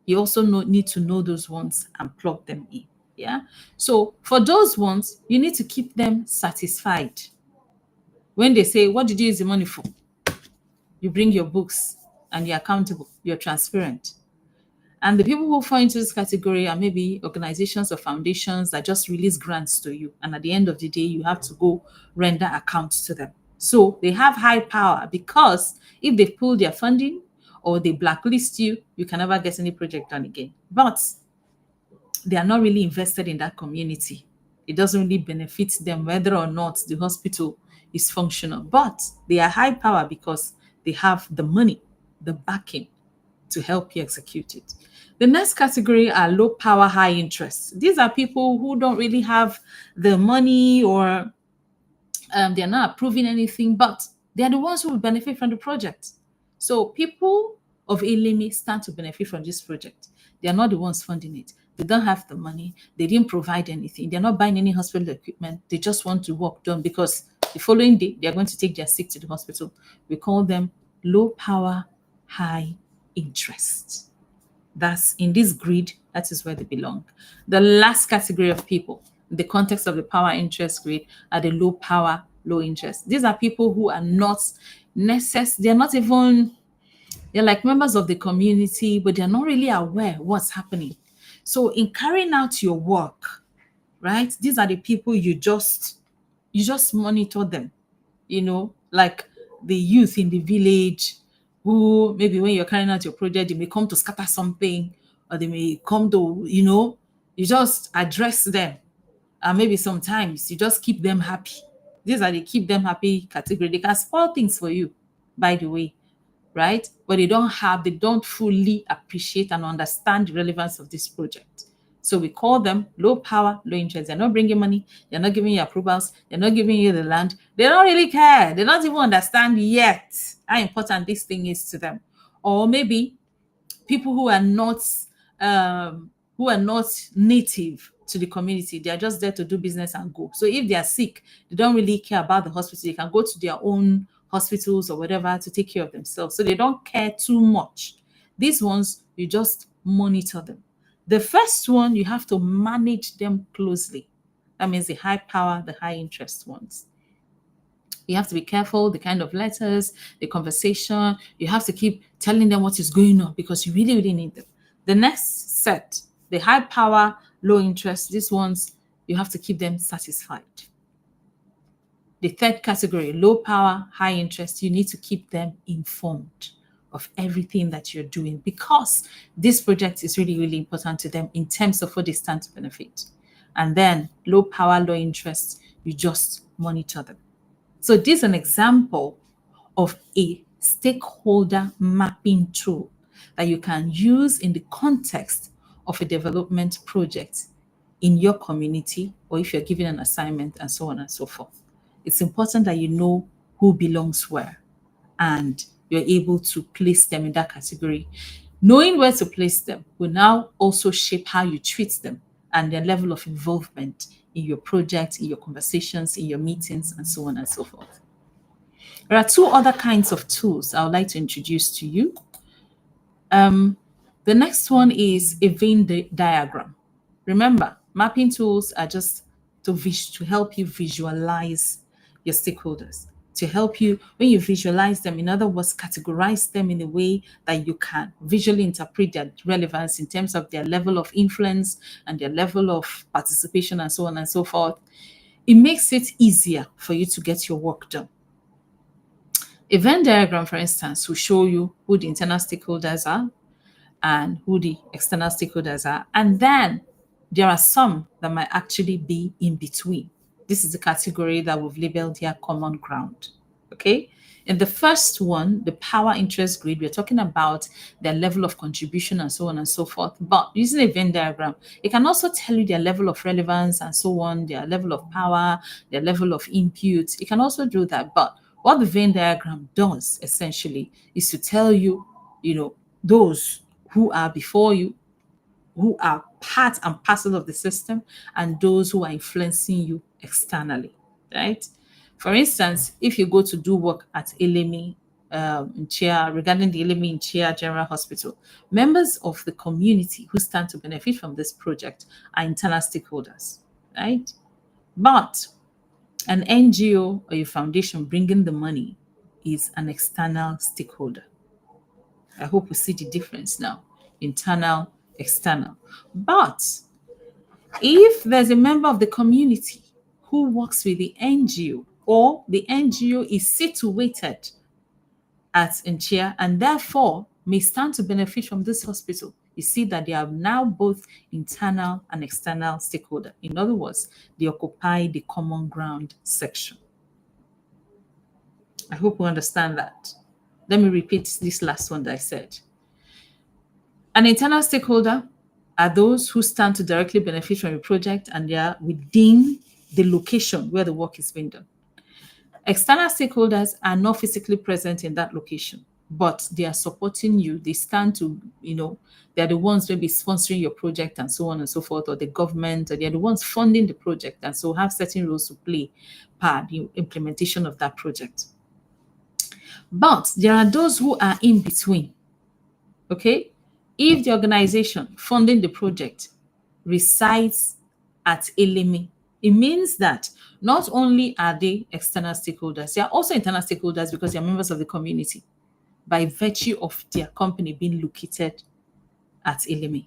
A: You also need to know those ones and plug them in. Yeah. So for those ones, you need to keep them satisfied. When they say, what did you use the money for? You bring your books and you're accountable, you're transparent. And the people who fall into this category are maybe organizations or foundations that just release grants to you. And at the end of the day, you have to go render accounts to them. So they have high power because if they pull their funding or they blacklist you, you can never get any project done again. But they are not really invested in that community. It doesn't really benefit them whether or not the hospital is functional. But they are high power because they have the money, the backing to help you execute it. The next category are low power, high interest. These are people who don't really have the money or they're not approving anything, but they're the ones who will benefit from the project. So people of Elemi stand to benefit from this project. They are not the ones funding it. They don't have the money. They didn't provide anything. They're not buying any hospital equipment. They just want the work done because the following day, they're going to take their sick to the hospital. We call them low power, high interest. That's in this grid, that is where they belong. The last category of people, in the context of the power interest grid, are the low power, low interest. These are people who are not they're not even, they're like members of the community, but they're not really aware what's happening. So in carrying out your work, right? These are the people you just monitor them, like the youth in the village who maybe when you're carrying out your project, they may come to scatter something, or they may come to, you just address them. And maybe sometimes you just keep them happy. These are the keep them happy category. They can spoil things for you, by the way, right? But they don't fully appreciate and understand the relevance of this project. So we call them low power, low interest. They're not bringing money. They're not giving you approvals. They're not giving you the land. They don't really care. They don't even understand yet how important this thing is to them. Or maybe people who are not native to the community. They are just there to do business and go. So if they are sick, they don't really care about the hospital. They can go to their own hospitals or whatever to take care of themselves. So they don't care too much. These ones, you just monitor them. The first one, you have to manage them closely. That means the high power, the high interest ones. You have to be careful, the kind of letters, the conversation. You have to keep telling them what is going on because you really, really need them. The next set, the high power, low interest, these ones, you have to keep them satisfied. The third category, low power, high interest, you need to keep them informed of everything that you're doing because this project is really, really important to them in terms of what they stand to benefit. And then low power, low interest, you just monitor them. So this is an example of a stakeholder mapping tool that you can use in the context of a development project in your community, or if you're given an assignment and so on and so forth. It's important that you know who belongs where and you're able to place them in that category. Knowing where to place them will now also shape how you treat them and their level of involvement in your project, in your conversations, in your meetings, and so on and so forth. There are two other kinds of tools I would like to introduce to you. The next one is a Venn diagram. Remember, mapping tools are just to help you visualize your stakeholders, to help you, when you visualize them, in other words, categorize them in a way that you can visually interpret their relevance in terms of their level of influence and their level of participation and so on and so forth. It makes it easier for you to get your work done. A Venn diagram, for instance, will show you who the internal stakeholders are and who the external stakeholders are. And then there are some that might actually be in between. This is the category that we've labeled here common ground. Okay. In the first one, the power interest grid, we're talking about their level of contribution and so on and so forth. But using a Venn diagram, it can also tell you their level of relevance and so on, their level of power, their level of input. It can also do that. But what the Venn diagram does essentially is to tell you, those who are before you, who are part and parcel of the system, and those who are influencing you externally, right? For instance, if you go to do work at Elemi regarding the Elemi Nchia General Hospital, members of the community who stand to benefit from this project are internal stakeholders, right? But an NGO or a foundation bringing the money is an external stakeholder. I hope we see the difference now. Internal, external. But if there's a member of the community who works with the NGO, or the NGO is situated at Nchia and therefore may stand to benefit from this hospital, you see that they are now both internal and external stakeholder. In other words, they occupy the common ground section. I hope you understand that. Let me repeat this last one that I said. An internal stakeholder are those who stand to directly benefit from a project and they are within the location where the work is being done. External stakeholders are not physically present in that location, but they are supporting you. They stand to, they're the ones maybe sponsoring your project and so on and so forth, or the government, or they're the ones funding the project and so have certain roles to play part in the implementation of that project. But there are those who are in between, okay? If the organization funding the project resides at Elemi, it means that not only are they external stakeholders, they are also internal stakeholders because they are members of the community by virtue of their company being located at Elemi.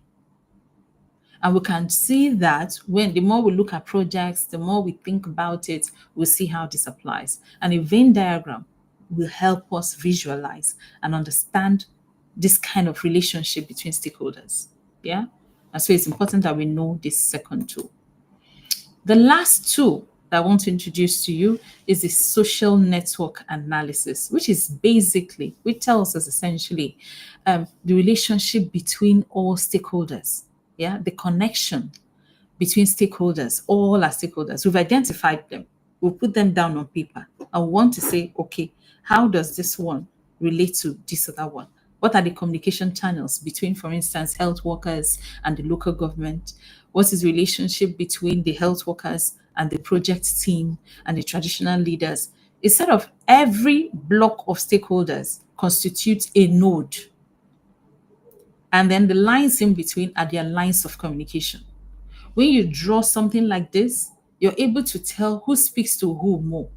A: And we can see that when the more we look at projects, the more we think about it, we'll see how this applies. And a Venn diagram will help us visualize and understand this kind of relationship between stakeholders. Yeah. And so it's important that we know this second tool. The last tool that I want to introduce to you is the social network analysis, which tells us essentially the relationship between all stakeholders. Yeah, the connection between stakeholders, all our stakeholders. We've identified them. We'll put them down on paper. I want to say, okay, how does this one relate to this other one? What are the communication channels between, for instance, health workers and the local government? What is the relationship between the health workers and the project team and the traditional leaders? Instead of every block of stakeholders constitutes a node, and then the lines in between are their lines of communication. When you draw something like this, you're able to tell who speaks to who more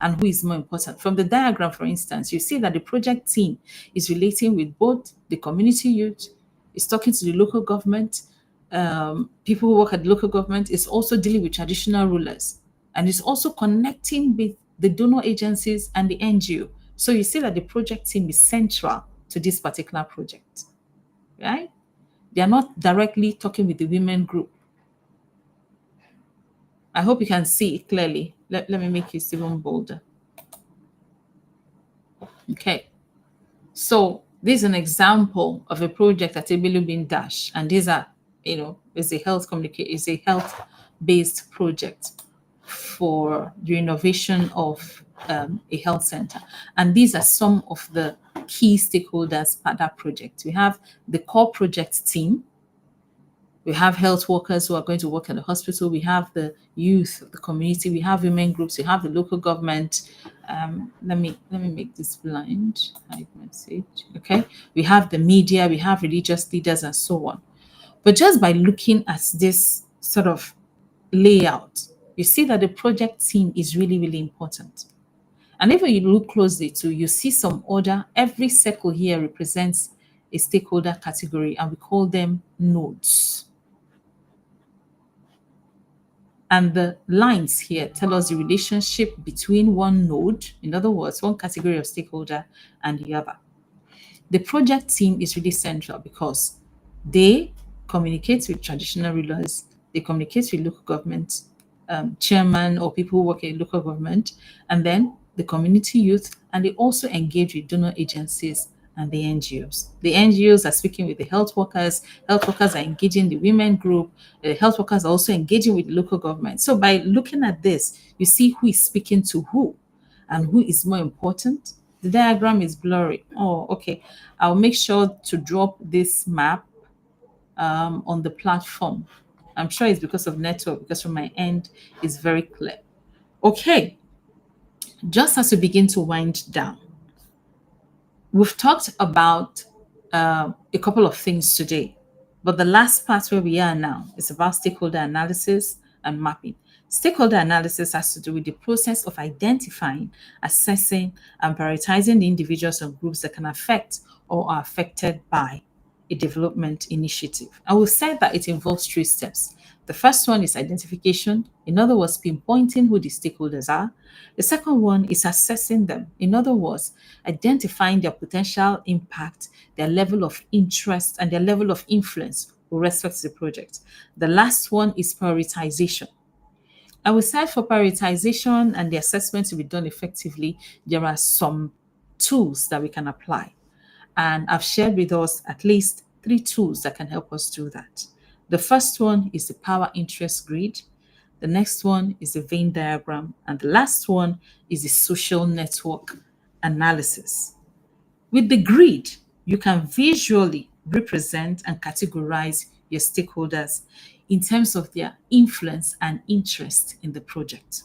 A: and who is more important. From the diagram, for instance, you see that the project team is relating with both the community youth, is talking to the local government, people who work at the local government, is also dealing with traditional rulers, and is also connecting with the donor agencies and the NGO. So you see that the project team is central to this particular project, right? They are not directly talking with the women group. I hope you can see it clearly. Let me make it even bolder. Okay. So this is an example of a project at Ebilubin Dash. And these are, is a health-based project for the renovation of a health center. And these are some of the key stakeholders at that project. We have the core project team. We have health workers who are going to work at the hospital. We have the youth of the community. We have women groups. We have the local government. Let me make this blind. Hide message. Okay. We have the media. We have religious leaders and so on. But just by looking at this sort of layout, you see that the project team is really, really important. And if you look closely too, you see some order. Every circle here represents a stakeholder category, and we call them nodes. And the lines here tell us the relationship between one node, in other words, one category of stakeholder, and the other. The project team is really central because they communicate with traditional rulers, they communicate with local government chairman or people who work in local government, and then the community youth, and they also engage with donor agencies and the NGOs. The NGOs are speaking with the health workers are engaging the women group, the health workers are also engaging with the local government. So by looking at this, you see who is speaking to who and who is more important. The diagram is blurry. Oh, okay. I'll make sure to drop this map on the platform. I'm sure it's because of network, because from my end, it's very clear. Okay, just as we begin to wind down, we've talked about a couple of things today, but the last part where we are now is about stakeholder analysis and mapping. Stakeholder analysis has to do with the process of identifying, assessing, and prioritizing the individuals and groups that can affect or are affected by a development initiative. I will say that it involves three steps. The first one is identification, in other words, pinpointing who the stakeholders are. The second one is assessing them, in other words, identifying their potential impact, their level of interest, and their level of influence with respect to the project. The last one is prioritization. I will say for prioritization and the assessment to be done effectively, there are some tools that we can apply. And I've shared with us at least 3 tools that can help us do that. The first one is the power interest grid. The next one is the Venn diagram. And the last one is the social network analysis. With the grid, you can visually represent and categorize your stakeholders in terms of their influence and interest in the project.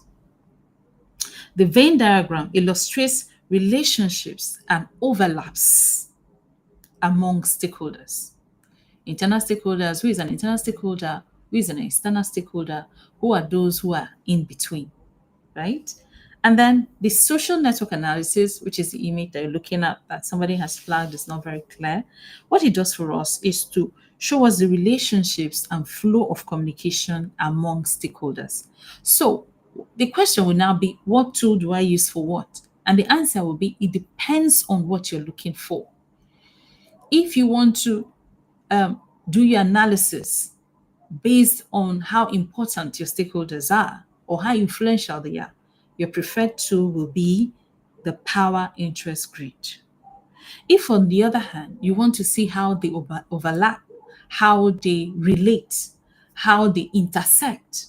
A: The Venn diagram illustrates relationships and overlaps among stakeholders. Internal stakeholders, who is an internal stakeholder, who is an external stakeholder, who are those who are in between, right? And then the social network analysis, which is the image that you're looking at that somebody has flagged is not very clear. What it does for us is to Show us the relationships and flow of communication among stakeholders. So the question will now be, what tool do I use for what? And the answer will be, it depends on what you're looking for. If you want to do your analysis based on how important your stakeholders are or how influential they are, your preferred tool will be the power interest grid. If, on the other hand, you want to see how they overlap, how they relate, how they intersect,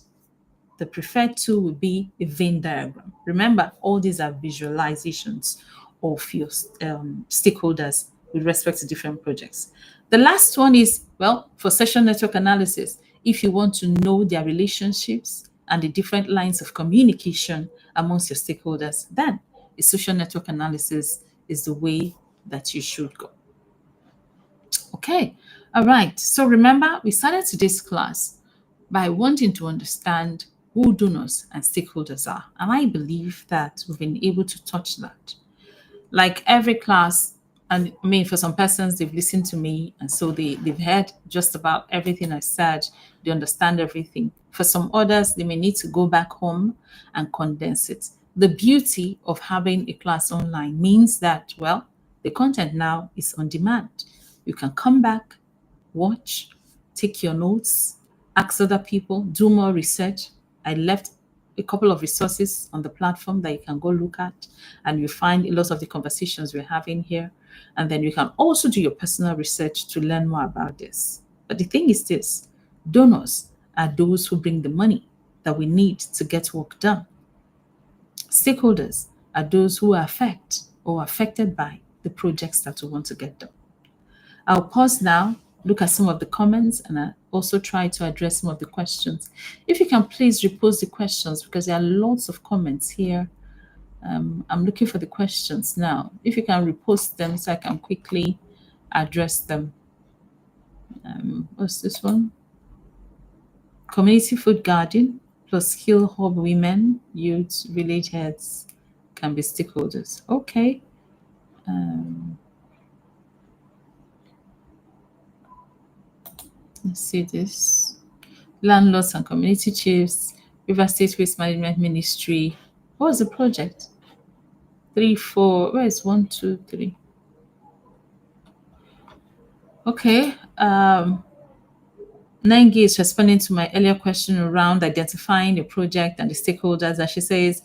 A: the preferred tool would be a Venn diagram. Remember, all these are visualizations of your stakeholders with respect to different projects. The last one is, well, for social network analysis, if you want to know their relationships and the different lines of communication amongst your stakeholders, then a social network analysis is the way that you should go. Okay, all right. So remember, we started today's class by wanting to understand who donors and stakeholders are. And I believe that we've been able to touch that. Like every class, and I mean, for some persons, they've listened to me, and so they've heard just about everything I said. They understand everything. For some others, they may need to go back home and condense it. The beauty of having a class online means that, well, the content now is on demand. You can come back, watch, take your notes, ask other people, do more research. I left a couple of resources on the platform that you can go look at, and you find a lot of the conversations we're having here. And then you can also do your personal research to learn more about this. But the thing is this, donors are those who bring the money that we need to get work done. Stakeholders are those who affect or affected by the projects that we want to get done. I'll pause now, look at some of the comments, and I also try to address some of the questions. If you can please repost the questions, because there are lots of comments here. I'm looking for the questions now. If you can repost them so I can quickly address them. What's this one? Community food garden plus skill hub women, youth, village heads can be stakeholders. Okay. Let's see this. Landlords and community chiefs, River State Waste Management Ministry. What was the project? 3, 4. Where is 1, 2, 3? Okay. Nengi is responding to my earlier question around identifying the project and the stakeholders. And she says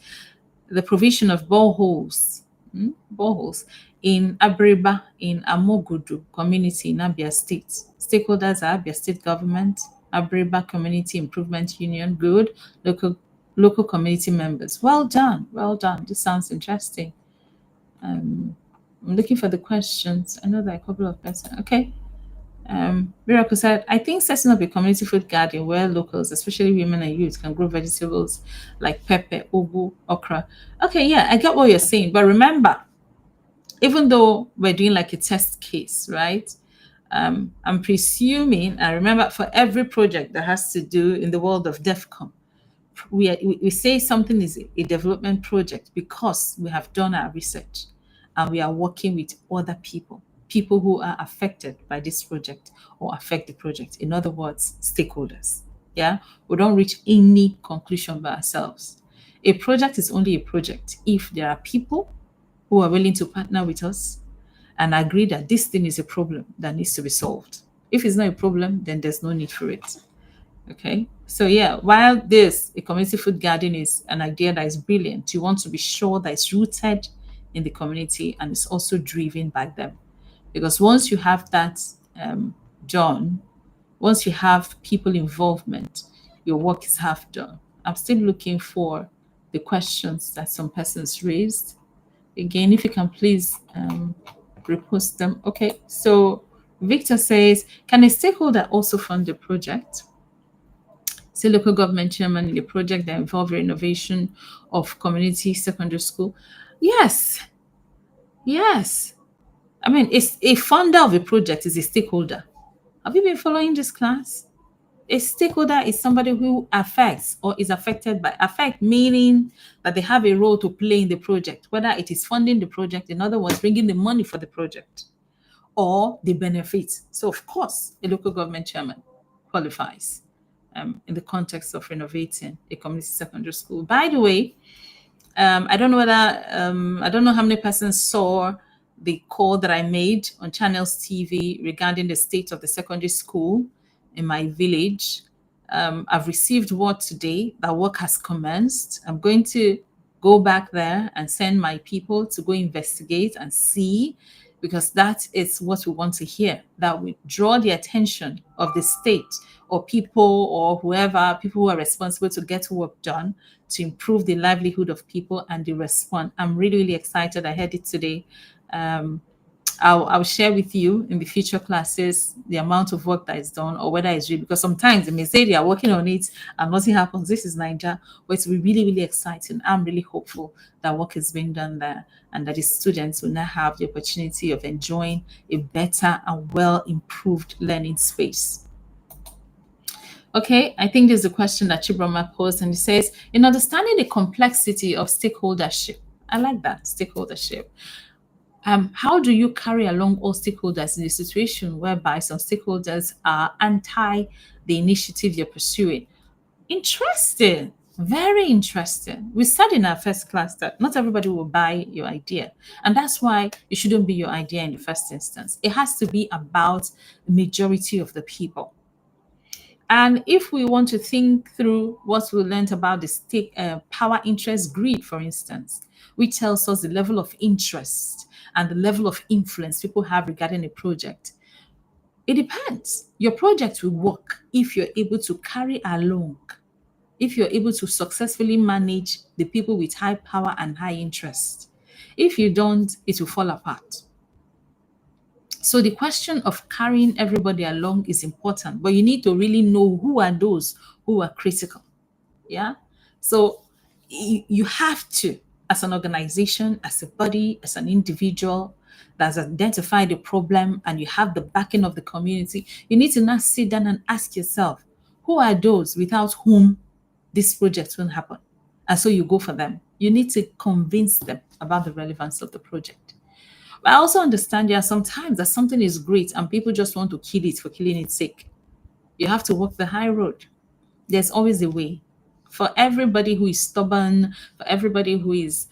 A: the provision of boreholes in Abriba in Amogudu community in Abia State. Stakeholders are Abia State government, Abriba Community Improvement Union, good, local community members. Well done, well done. This sounds interesting. I'm looking for the questions. I know there are a couple of persons. Okay. Miracle said, I think setting up a community food garden where locals, especially women and youth, can grow vegetables like pepper, ugu, okra. Okay, yeah, I get what you're saying. But remember, even though we're doing like a test case, right? I'm presuming, I remember for every project that has to do in the world of DEFCON, we say something is a development project because we have done our research and we are working with other people who are affected by this project or affect the project. In other words, stakeholders. Yeah, we don't reach any conclusion by ourselves. A project is only a project if there are people who are willing to partner with us and agree that this thing is a problem that needs to be solved. If it's not a problem, then there's no need for it. Okay, so yeah, while a community food garden is an idea that is brilliant, you want to be sure that it's rooted in the community and it's also driven by them. Because once you have that done, once you have people involvement, your work is half done. I'm still looking for the questions that some persons raised. Again, if you can please repost them. Okay, so Victor says, can a stakeholder also fund the project? Say local government chairman in a project that involves renovation of community secondary school. Yes. I mean, it's a funder of a project is a stakeholder. Have you been following this class? A stakeholder is somebody who affects or is affected by meaning that they have a role to play in the project, whether it is funding the project, in other words, bringing the money for the project, or they benefit. So, of course, a local government chairman qualifies in the context of renovating a community secondary school. By the way, I don't know whether I don't know how many persons saw the call that I made on Channels TV regarding the state of the secondary school in my village. I've received word today that work has commenced. I'm going to go back there and send my people to go investigate and see, because that is what we want to hear, that we draw the attention of the state or people or whoever, people who are responsible to get work done to improve the livelihood of people, and they respond. I'm really, really excited. I heard it today. Um, I'll share with you in the future classes the amount of work that is done or whether it's real, because sometimes they may say they are working on it and nothing happens. This is Nigeria, but it's really, really exciting. I'm really hopeful that work is being done there and that the students will now have the opportunity of enjoying a better and well improved learning space. Okay, I think there's a question that Chibroma posed, and it says, in understanding the complexity of stakeholdership, I like that, stakeholdership. How do you carry along all stakeholders in a situation whereby some stakeholders are anti the initiative you're pursuing? Interesting, very interesting. We said in our first class that not everybody will buy your idea, and that's why it shouldn't be your idea in the first instance. It has to be about the majority of the people. And if we want to think through what we learned about the power interest greed, for instance, which tells us the level of interest and the level of influence people have regarding a project, it depends. Your project will work if you're able to carry along, if you're able to successfully manage the people with high power and high interest. If you don't, it will fall apart. So the question of carrying everybody along is important, but you need to really know who are those who are critical. Yeah. So you have to, as an organization, as a body, as an individual that's identified the problem and you have the backing of the community, you need to now sit down and ask yourself, who are those without whom this project won't happen? And so you go for them. You need to convince them about the relevance of the project. But I also understand there are some times that something is great and people just want to kill it for killing its sake. You have to walk the high road. There's always a way. For everybody who is stubborn, for everybody who is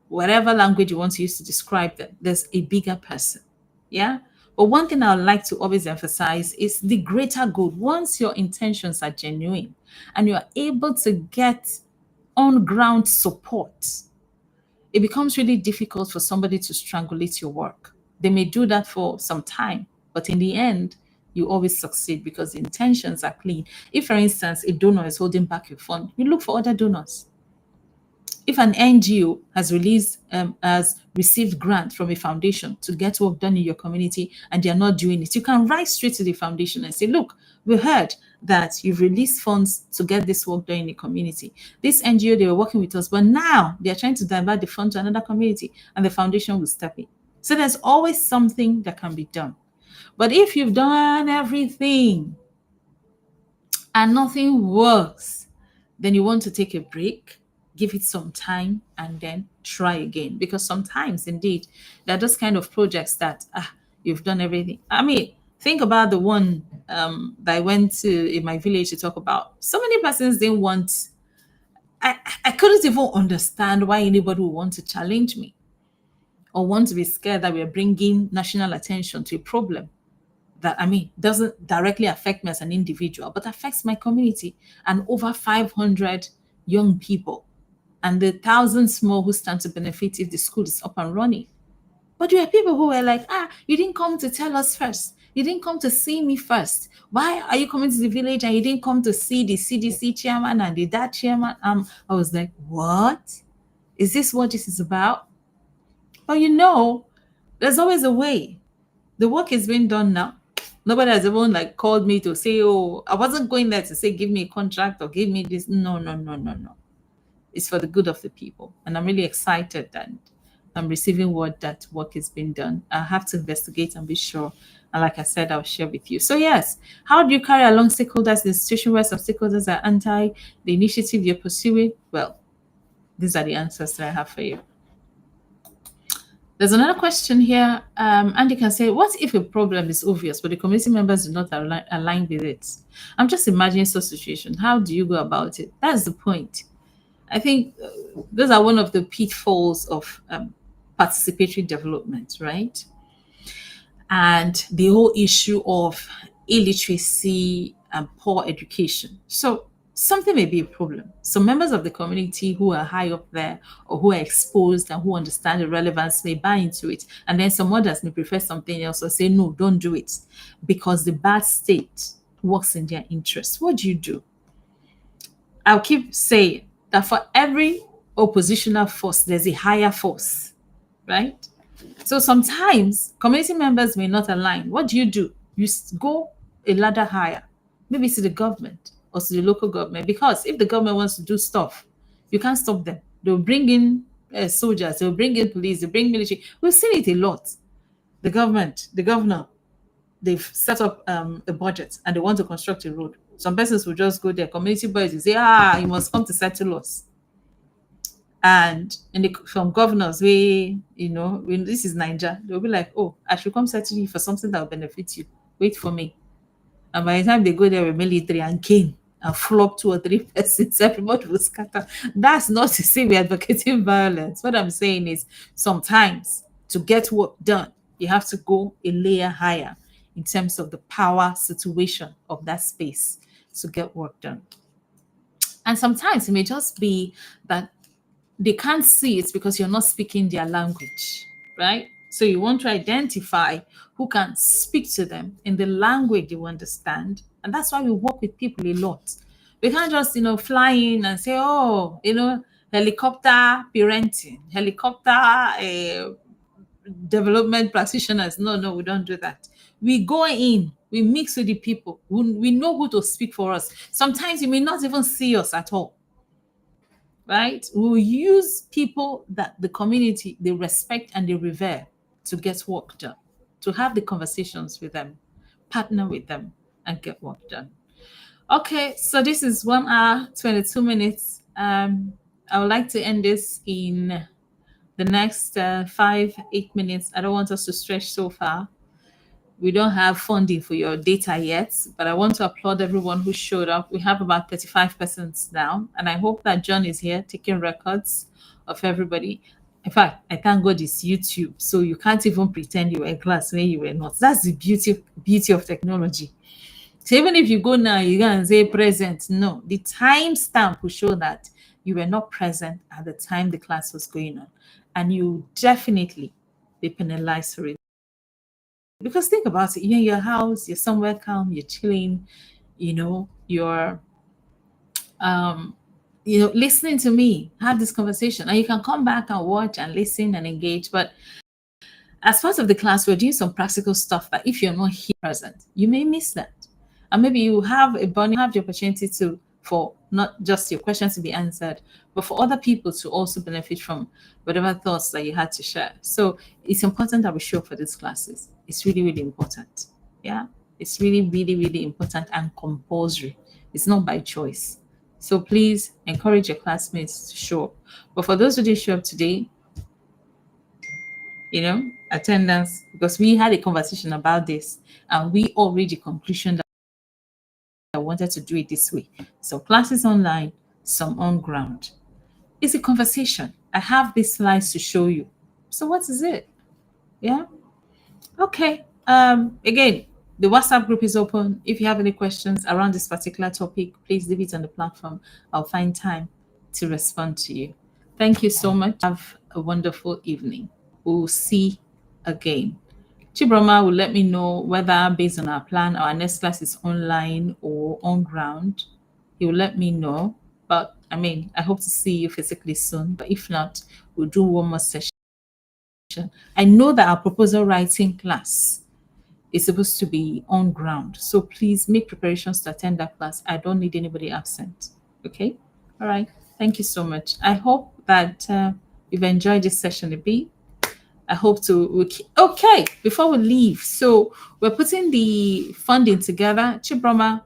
A: whatever language you want to use to describe them, there's a bigger person. Yeah. But one thing I would like to always emphasize is the greater good. Once your intentions are genuine and you are able to get on ground support, it becomes really difficult for somebody to strangulate your work. They may do that for some time, but in the end, you always succeed because the intentions are clean. If, for instance, a donor is holding back your fund, you look for other donors. If an NGO has received grant from a foundation to get work done in your community and they are not doing it, you can write straight to the foundation and say, look, we heard that you've released funds to get this work done in the community. This NGO, they were working with us, but now they're trying to divert the fund to another community, and the foundation will step in. So there's always something that can be done. But if you've done everything and nothing works, then you want to take a break, give it some time, and then try again. Because sometimes, indeed, there are those kind of projects that you've done everything. I mean, think about the one that I went to in my village to talk about. So many persons didn't want. I couldn't even understand why anybody would want to challenge me or want to be scared that we're bringing national attention to a problem that, I mean, doesn't directly affect me as an individual, but affects my community and over 500 young people and the thousands more who stand to benefit if the school is up and running. But there are people who were like, you didn't come to tell us first. You didn't come to see me first. Why are you coming to the village and you didn't come to see the CDC chairman and the DAT chairman? I was like, what? Is this what this is about? But there's always a way. The work is being done now. Nobody has even called me to say, oh, I wasn't going there to say, give me a contract or give me this. No, no, no, no, no. It's for the good of the people. And I'm really excited that I'm receiving word that work is being done. I have to investigate and be sure. And like I said, I'll share with you. So yes, how do you carry along stakeholders in a situation where some stakeholders are anti the initiative you're pursuing? Well, these are the answers that I have for you. There's another question here. Andy can say, what if a problem is obvious, but the community members do not align with it? I'm just imagining such situation. How do you go about it? That's the point. I think those are one of the pitfalls of participatory development, right? And the whole issue of illiteracy and poor education. So something may be a problem. Some members of the community who are high up there or who are exposed and who understand the relevance may buy into it. And then some others may prefer something else or say, no, don't do it because the bad state works in their interest. What do you do? I'll keep saying that for every oppositional force, there's a higher force, right? So sometimes community members may not align. What do? You go a ladder higher, maybe to the government or to the local government, because if the government wants to do stuff, you can't stop them. They'll bring in soldiers, they'll bring in police, they'll bring military. We've seen it a lot. The governor, they've set up a budget and they want to construct a road. Some persons will just go there, community boys will say, you must come to settle us. And from governors, when this is Niger, they'll be like, oh, I should come settle you for something that will benefit you. Wait for me. And by the time they go there with military and cane and flop two or three persons, everybody will scatter. That's not to say we're advocating violence. What I'm saying is sometimes to get work done, you have to go a layer higher in terms of the power situation of that space to get work done. And sometimes it may just be that they can't see it because you're not speaking their language, right? So you want to identify who can speak to them in the language they understand. And that's why we work with people a lot. We can't just, fly in and say, helicopter parenting, helicopter development practitioners. No, no, we don't do that. We go in, we mix with the people. We know who to speak for us. Sometimes you may not even see us at all, right? We'll use people that the community, they respect and they revere to get work done, to have the conversations with them, partner with them, and get work done. Okay, so this is 1 hour, 22 minutes. I would like to end this in the next 5-8 minutes. I don't want us to stretch so far. We don't have funding for your data yet, but I want to applaud everyone who showed up. We have about 35 persons now, and I hope that John is here taking records of everybody. In fact, I thank God it's YouTube, so you can't even pretend you were in class when you were not. That's the beauty of technology. So even if you go now, you can say present. No, the time stamp will show that you were not present at the time the class was going on, and you definitely be penalized for it. Because think about it, you're in your house, you're somewhere calm, you're chilling, you're listening to me, have this conversation, and you can come back and watch and listen and engage. But as part of the class, we're doing some practical stuff that if you're not here present, you may miss that. And maybe you have have the opportunity for not just your questions to be answered, but for other people to also benefit from whatever thoughts that you had to share. So it's important that we show up for these classes. It's really, really important. Yeah, it's really, really, really important and compulsory. It's not by choice. So please encourage your classmates to show up. But for those who didn't show up today, attendance, because we had a conversation about this and we all reached the conclusion that I wanted to do it this way. So classes online, some on ground. It's a conversation. I have these slides to show you. So what is it? Yeah. Okay. Again, the WhatsApp group is open. If you have any questions around this particular topic, please leave it on the platform. I'll find time to respond to you. Thank you so much. Have a wonderful evening. We'll see again. Chibroma will let me know whether based on our plan, our next class is online or on ground. He will let me know. But I hope to see you physically soon. But if not, we'll do one more session. I know that our proposal writing class is supposed to be on ground. So please make preparations to attend that class. I don't need anybody absent. Okay? All right. Thank you so much. I hope that you've enjoyed this session a bit. I hope to. Okay, before we leave, so we're putting the funding together. Chibroma,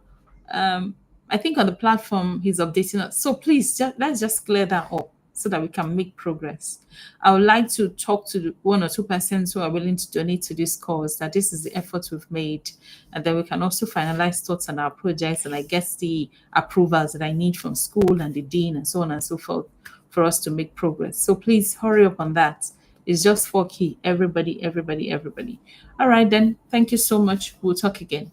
A: I think on the platform he's updating us. So please, let's just clear that up. so that we can make progress. I would like to talk to the 1 or 2 persons who are willing to donate to this cause, that this is the effort we've made, and then we can also finalize thoughts on our projects and I guess the approvals that I need from school and the dean and so on and so forth for us to make progress. So please hurry up on that. It's just 4 key. Everybody, everybody, everybody. All right, then. Thank you so much. We'll talk again.